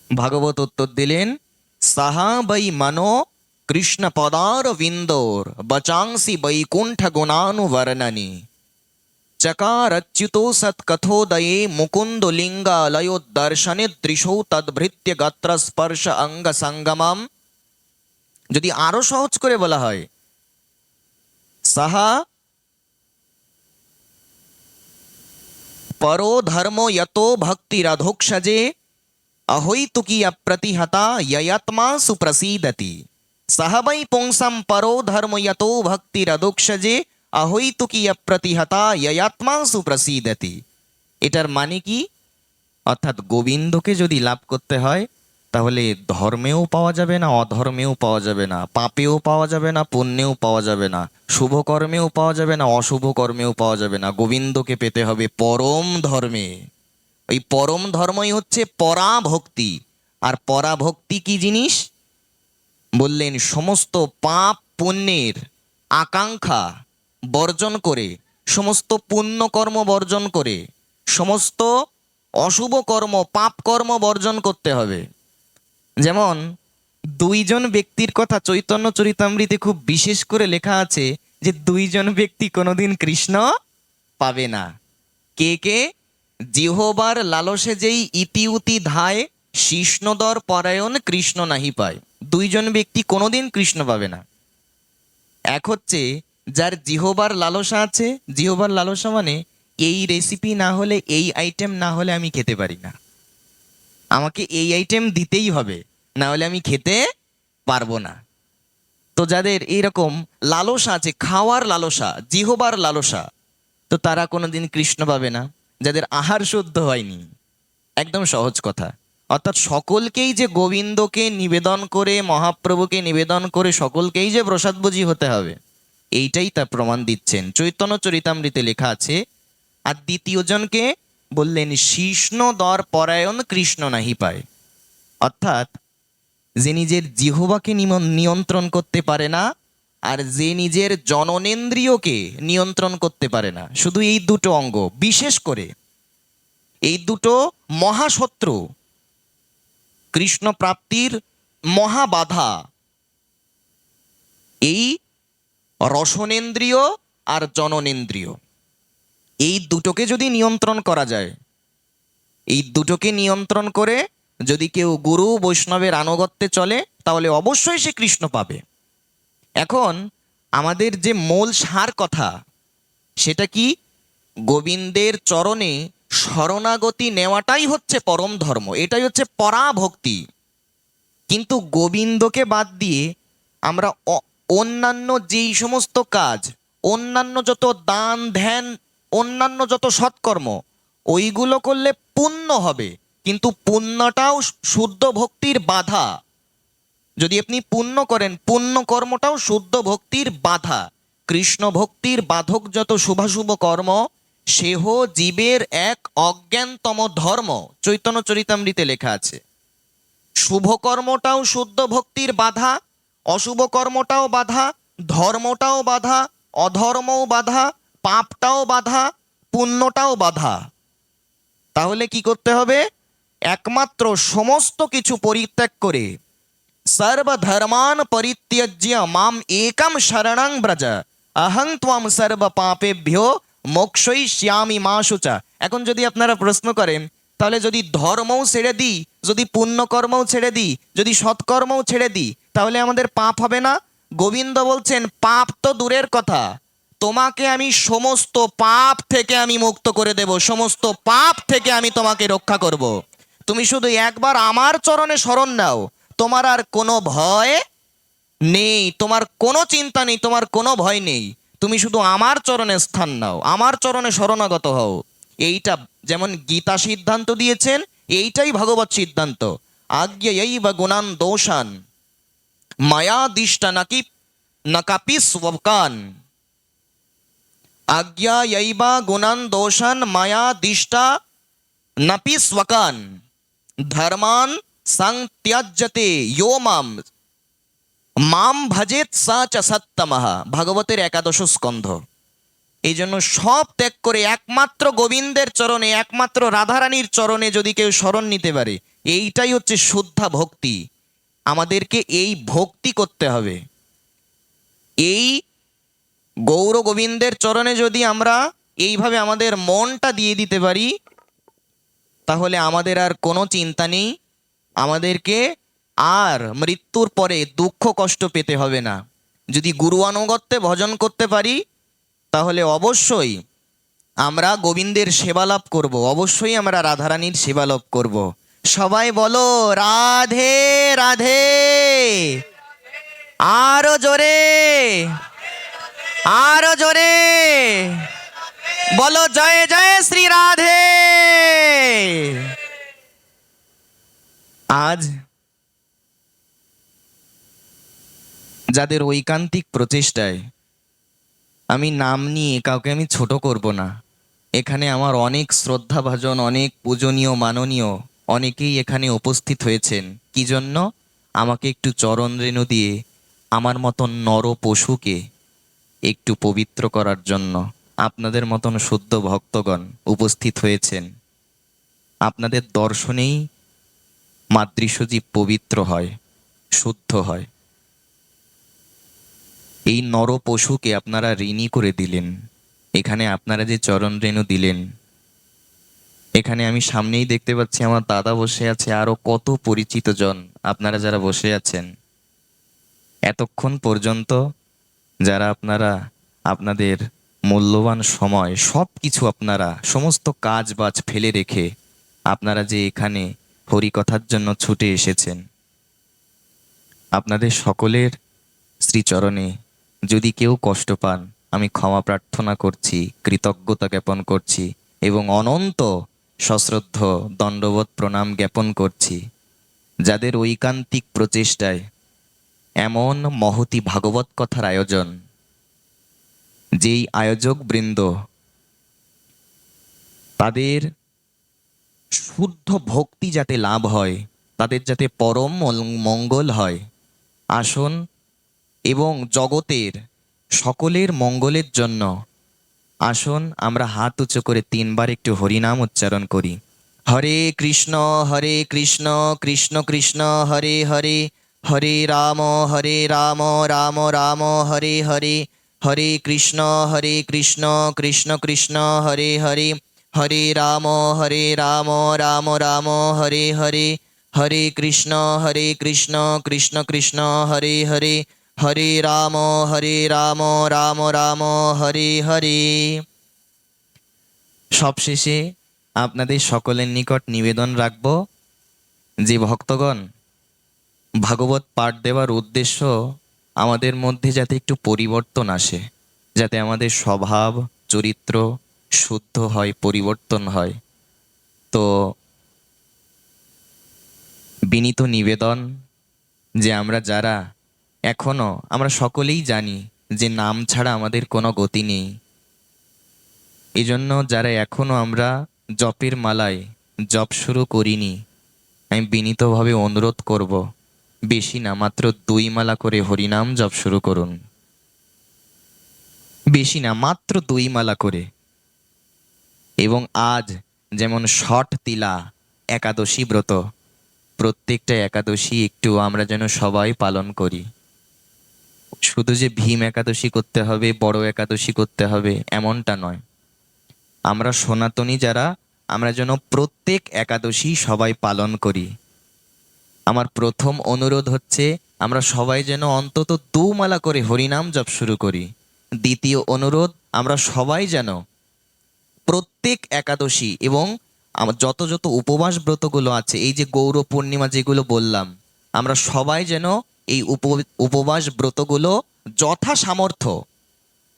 ভাগবত উত্তর দিলেন, সাহা বৈ মনো কৃষ্ণ পদার বিন্দোর বচাংসি বৈকুণ্ঠ গুণানুবর্ণনি চকারচ্যুতো সৎকথোদয়ে মুকুন্দ লিঙ্গালয় দর্শনে দৃশৌ তদ্ভৃত্য গাত্র স্পর্শ অঙ্গ সঙ্গমম। যদি আরো সহজ করে বলা হয়, সাহা পরো ধর্ম যতো ভক্তিরধোক্ষজে অহৈতুকীয় প্রতিহতা ययत्मा সুপ্রসীদতি। সহ বৈ পুংসম পরো ধর্ম যতো ভক্তিরধোক্ষজে অহৈতুকীয় প্রতিহতা ययत्मा সুপ্রসীদতি। এটার মানে কি? অর্থাৎ গোবিন্দকে যদি লাভ করতে হয়, তাহলে ধর্মেও পাওয়া যাবে না, অধর্মেও পাওয়া যাবে না, পাপেও পাওয়া যাবে না, পুণ্যেও পাওয়া যাবে না, শুভ কর্মেও পাওয়া যাবে না, অশুভ কর্মেও পাওয়া যাবে না। গোবিন্দকে পেতে হবে পরম ধর্মে। ওই পরম ধর্মই হচ্ছে পরাভক্তি। আর পরাভক্তি কি জিনিস? বললেন, সমস্ত পাপ পুণ্যের আকাঙ্ক্ষা বর্জন করে, সমস্ত পুণ্য কর্ম বর্জন করে, সমস্ত অশুভ কর্ম পাপ কর্ম বর্জন করতে হবে। যেমন 2জন ব্যক্তির কথা চৈতন্য চরিতামৃতে খুব বিশেষ করে লেখা আছে, যে 2জন ব্যক্তি কোনোদিন কৃষ্ণ পাবে না। কে কে? জিহ্বার লালসে যেই ইতিউতি ধায় শিষ্ণদর পরায়ণ কৃষ্ণ নাহি পায়। 2জন ব্যক্তি কোনোদিন কৃষ্ণ পাবে না। এক হচ্ছে যার জিহ্বার লালসা আছে, জিহ্বার লালসা মানে এই রেসিপি না হলে, এই আইটেম না হলে আমি খেতে পারি না, আমাকে এই আইটেম দিতেই হবে, না হলে আমি খেতে পারবো না। তো যাদের এইরকম লালসা আছে, খাওয়ার লালসা, জিহ্বার লালসা, তো তারা কোনোদিন কৃষ্ণ পাবে না। যাদের আহার শুদ্ধ হয়নি, একদম সহজ কথা, অর্থাৎ সকলকেই যে গোবিন্দকে নিবেদন করে, মহাপ্রভুকে নিবেদন করে সকলকেই যে প্রসাদভোজী হতে হবে, এইটাই তার প্রমাণ দিচ্ছেন। চৈতন্য চরিতামৃতে লেখা আছে, আর দ্বিতীয় জনকে বললেন শিষ্ণ দর পরায়ণ কৃষ্ণ নাহি পায়। অর্থাৎ যে নিজের জিহ্বাকে নিয়ন্ত্রণ করতে পারে না, আর যে নিজের জননেন্দ্রিয়কে নিয়ন্ত্রণ করতে পারে না, শুধু এই দুটো অঙ্গ, বিশেষ করে এই দুটো মহাশত্রু, কৃষ্ণ প্রাপ্তির মহাবাধা, এই রসনেন্দ্রিয় আর জননেন্দ্রিয়, এই দুটোকে যদি নিয়ন্ত্রণ করা যায়, এই দুটোকে নিয়ন্ত্রণ করে যদি কেউ গুরু বৈষ্ণবের আনুগত্যে চলে, তাহলে অবশ্যই সে কৃষ্ণ পাবে। এখন আমাদের যে মূল সার কথা, সেটা কি? গোবিন্দের চরণে শরণাগতি নেওয়াটাই হচ্ছে পরম ধর্ম, এটাই হচ্ছে পরাভক্তি। কিন্তু গোবিন্দকে বাদ দিয়ে আমরা অন্যান্য যেই সমস্ত কাজ, অন্যান্য যত দান ধ্যান, অন্যান্য যত সৎকর্ম, ওইগুলো করলে পুণ্য হবে, কিন্তু পুণ্যটাও শুদ্ধ ভক্তির বাধা। যদি আপনি পুণ্য করেন, পুণ্য কর্মটাও শুদ্ধ ভক্তির বাধা। কৃষ্ণ ভক্তির বাধক যত শুভাশুভ কর্ম, সেহ জীবের এক অজ্ঞানতম ধর্ম। চৈতন্য চরিতামৃতে লেখা আছে, শুভ কর্মটাও শুদ্ধ ভক্তির বাধা, অশুভ কর্মটাও বাধা, ধর্মটাও বাধা, অধর্মও বাধা, পাপটাও বাধা, পুণ্যটাও বাধা। তাহলে কি করতে হবে? একমাত্র সমস্ত কিছু পরিত্যাগ করে সর্বধর্মান পরিত্যজ্য মাম একম শরণং ব্রজ অহং ত্বম সর্ব পাপেভ্যো মোক্ষয়িষ্যামি মা শুচা। এখন যদি আপনারা প্রশ্ন করেন, তাহলে যদি ধর্মও ছেড়ে দিই, যদি পুণ্যকর্মও ছেড়ে দিই, যদি সৎকর্মও ছেড়ে দিই, তাহলে আমাদের পাপ হবে না? গোবিন্দ বলছেন, পাপ তো দূরের কথা, তোমাকে আমি সমস্ত পাপ থেকে আমি মুক্ত করে দেব, সমস্ত পাপ থেকে আমি তোমাকে রক্ষা করব। তুমি শুধু একবার আমার চরণে শরণ নাও, তোমার আর কোনো ভয় নেই, তোমার কোনো চিন্তা নেই, তোমার কোনো ভয় নেই। তুমি শুধু আমার চরণে স্থান নাও, আমার চরণে শরণাগত হও। এইটা যেমন গীতা সিদ্ধান্ত দিয়েছেন, এইটাই ভগবত সিদ্ধান্ত। আজ্ঞেয়ৈব গুণান দোষান মায়া দিষ্টা নাকি নাকাপি স্বকান। আজ্ঞায়ৈবা গুণান দোষান মায়া দিষ্টা নাপি স্বকান ধর্মান সংত্যজ্যতে ইয়ো মাম মাম ভজেত সা চ সত্তমঃ। ভাগবতের 11 স্কন্ধ। এই জন্য সব ত্যাগ করে একমাত্র গোবিন্দের চরণে, একমাত্র রাধারানীর চরণে যদি কেউ শরণ নিতে পারে, এইটাই হচ্ছে শুদ্ধা ভক্তি। আমাদেরকে এই ভক্তি করতে হবে। এই গৌর গোবিন্দের চরণে যদি আমরা এইভাবে আমাদের মনটা দিয়ে দিতে পারি, তাহলে আমাদের আর কোনো চিন্তা নেই, আমাদেরকে আর মৃত্যুর পরে দুঃখ কষ্ট পেতে হবে না। যদি গুরু আনুগত্যে ভজন করতে পারি, তাহলে অবশ্যই আমরা গোবিন্দের সেবা লাভ করব, অবশ্যই আমরা রাধারানীর সেবা লাভ করব। সবাই বলো রাধে রাধে, আরো জোরে, আরো জোরে বলো জয় জয় শ্রী রাধে। আজ যাদের ঐকান্তিক প্রচেষ্টায়, আমি নাম নিয়ে কাউকে আমি ছোট করব না, এখানে আমার অনেক শ্রদ্ধাভাজন, অনেক পূজনীয় মাননীয় অনেকেই এখানে উপস্থিত হয়েছেন। কি জন্য? আমাকে একটু চরণ রেণু দিয়ে আমার মতন নর পশুকে একটু পবিত্র করার জন্য আপনাদের মতন শুদ্ধ ভক্তগণ উপস্থিত হয়েছেন। আপনাদের দর্শনেই মাতৃসজীব পবিত্র হয়, শুদ্ধ হয়। এই নর পশুকে আপনারা ঋণী করে দিলেন। এখানে আপনারা যে চরণ রেণু দিলেন, এখানে আমি সামনেই দেখতে পাচ্ছি আমার দাদা বসে আছে, আরো কত পরিচিত জন আপনারা যারা বসে আছেন। এতক্ষণ পর্যন্ত যারা আপনারা আপনাদের মূল্যবান সময় সব কিছু, আপনারা সমস্ত কাজ বাজ ফেলে রেখে আপনারা যে এখানে হরিকথার জন্য ছুটে এসেছেন, আপনাদের সকলের শ্রীচরণে যদি কেউ কষ্ট পান, আমি ক্ষমা প্রার্থনা করছি, কৃতজ্ঞতা জ্ঞাপন করছি এবং অনন্ত সশ্রদ্ধ দণ্ডবত প্রণাম জ্ঞাপন করছি, যাদের ঐকান্তিক প্রচেষ্টায় এমন মহতি ভাগবত কথার আয়োজন, যেই আয়োজক বৃন্দ তাদের শুদ্ধ ভক্তি যাতে লাভ হয়, তাদের যাতে পরম মঙ্গল হয়, আসুন এবং জগতের সকলের মঙ্গলের জন্য আসুন আমরা হাত উঁচু করে 3বার একটু হরিনাম উচ্চারণ করি। হরে কৃষ্ণ কৃষ্ণ কৃষ্ণ হরে হরে, হরে রাম রাম রাম হরে হরে, হরে কৃষ্ণ কৃষ্ণ কৃষ্ণ হরে হরে, হরে রাম রাম রাম হরে হরে, হরে কৃষ্ণ কৃষ্ণ কৃষ্ণ হরে হরে, হরে রাম রাম রাম হরে হরে। সবশেষে আপনাদের সকলের নিকট নিবেদন রাখব যে ভক্তগণ, ভাগবত পাঠ দেওয়ার উদ্দেশ্য আমাদের মধ্যে যাতে একটু পরিবর্তন আসে, যাতে আমাদের স্বভাব চরিত্র শুদ্ধ হয়, পরিবর্তন হয়। তো বিনীত নিবেদন যে আমরা যারা এখনো, আমরা সকলেই জানি যে নাম ছাড়া আমাদের কোনো গতি নেই। এই জন্য যারা এখনো আমরা জপের মালায় জপ শুরু করিনি, আমি বিনীতভাবে অনুরোধ করব, বেশি না, মাত্র 2 মালা করে হরিনাম জপ শুরু করুন। বেশি না, মাত্র 2 মালা করে। এবং আজ যেমন ষট তিলা একাদশী ব্রত, প্রত্যেকটা একাদশী একটু আমরা যেন সবাই পালন করি। শুধু যে ভীম একাদশী করতে হবে, বড় একাদশী করতে হবে, এমনটা নয়। আমরা সনাতনী যারা, আমরা যেন প্রত্যেক একাদশী সবাই পালন করি। আমার প্রথম অনুরোধ হচ্ছে আমরা সবাই যেন অন্তত 2 মালা করে হরিনাম জপ শুরু করি। দ্বিতীয় অনুরোধ, আমরা সবাই যেন প্রত্যেক একাদশী এবং যত যত উপবাস ব্রতগুলো আছে, এই যে গৌর পূর্ণিমা যেগুলো বললাম, আমরা সবাই যেন এই উপবাস ব্রতগুলো যথা সামর্থ্য,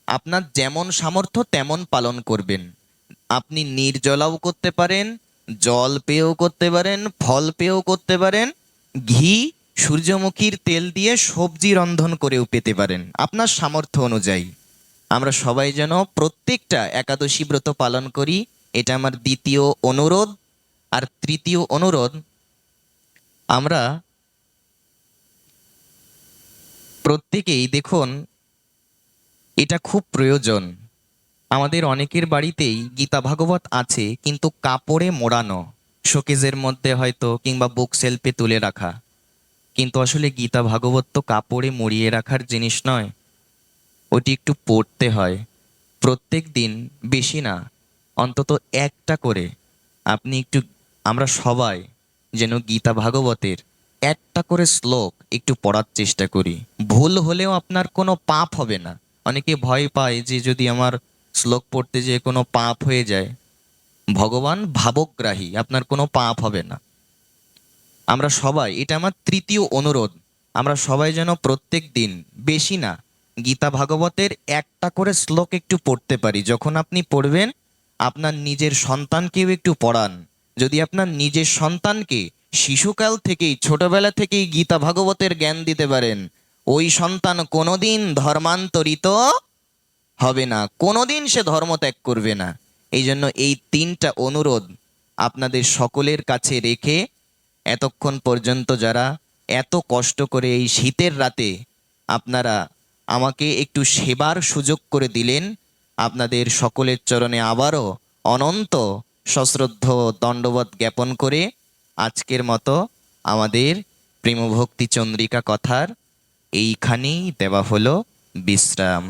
আপনার যেমন সামর্থ্য তেমন পালন করবেন। আপনি নির্জলাও করতে পারেন, জল পেয়েও করতে পারেন, ফল পেয়েও করতে পারেন, ঘি সূর্যমুখীর তেল দিয়ে সবজি রন্ধন করেও পেতে পারেন, আপনার সামর্থ্য অনুযায়ী। আমরা সবাই যেন প্রত্যেকটা একাদশী ব্রত পালন করি, এটা আমার দ্বিতীয় অনুরোধ। আর তৃতীয় অনুরোধ, আমরা প্রত্যেকেই দেখুন, এটা খুব প্রয়োজন। আমাদের অনেকের বাড়িতেই গীতা ভাগবত আছে, কিন্তু কাপড়ে মোড়ানো, শোকেজের মধ্যে হয়তো, কিংবা বুক সেলফে তুলে রাখা। কিন্তু আসলে গীতা ভাগবত তো কাপড়ে মুড়িয়ে রাখার জিনিস নয়, ওটি একটু পড়তে হয় প্রত্যেক দিন। বেশি না, অন্তত একটা করে আপনি একটু, আমরা সবাই যেন গীতা ভাগবতের একটা করে শ্লোক একটু পড়ার চেষ্টা করি। ভুল হলেও আপনার কোনো পাপ হবে না। অনেকে ভয় পায় যে যদি আমার শ্লোক পড়তে যেয়ে কোনো পাপ হয়ে যায়। ভগবান ভাবগ্রাহী, আপনার কোনো পাপ হবে না। আমরা সবাই, এটা আমার তৃতীয় অনুরোধ, আমরা সবাই যেন প্রত্যেক দিন, বেশি না, গীতা ভাগবতের একটা করে শ্লোক একটু পড়তে পারি। যখন আপনি পড়বেন, আপনার নিজের সন্তানকেও একটু পড়ান। যদি আপনার নিজের সন্তানকে শিশুকাল থেকেই, ছোটবেলা থেকেই গীতা ভাগবতের জ্ঞান দিতে পারেন, ওই সন্তান কোনোদিন ধর্মান্তরিত হবে না, কোনোদিন সে ধর্ম ত্যাগ করবে না। এই জন্য এই 3টা অনুরোধ আপনাদের সকলের কাছে রেখে, এতক্ষণ পর্যন্ত যারা এত কষ্ট করে এই শীতের রাতে আপনারা আমাকে একটু সেবার সুযোগ করে দিলেন, আপনাদের সকলের চরণে আবারও অনন্ত সশ্রদ্ধ দণ্ডবত জ্ঞাপন করে আজকের মতো আমাদের প্রেমভক্তি চন্দ্রিকা কথার এইখানেই দেওয়া হলো বিশ্রাম।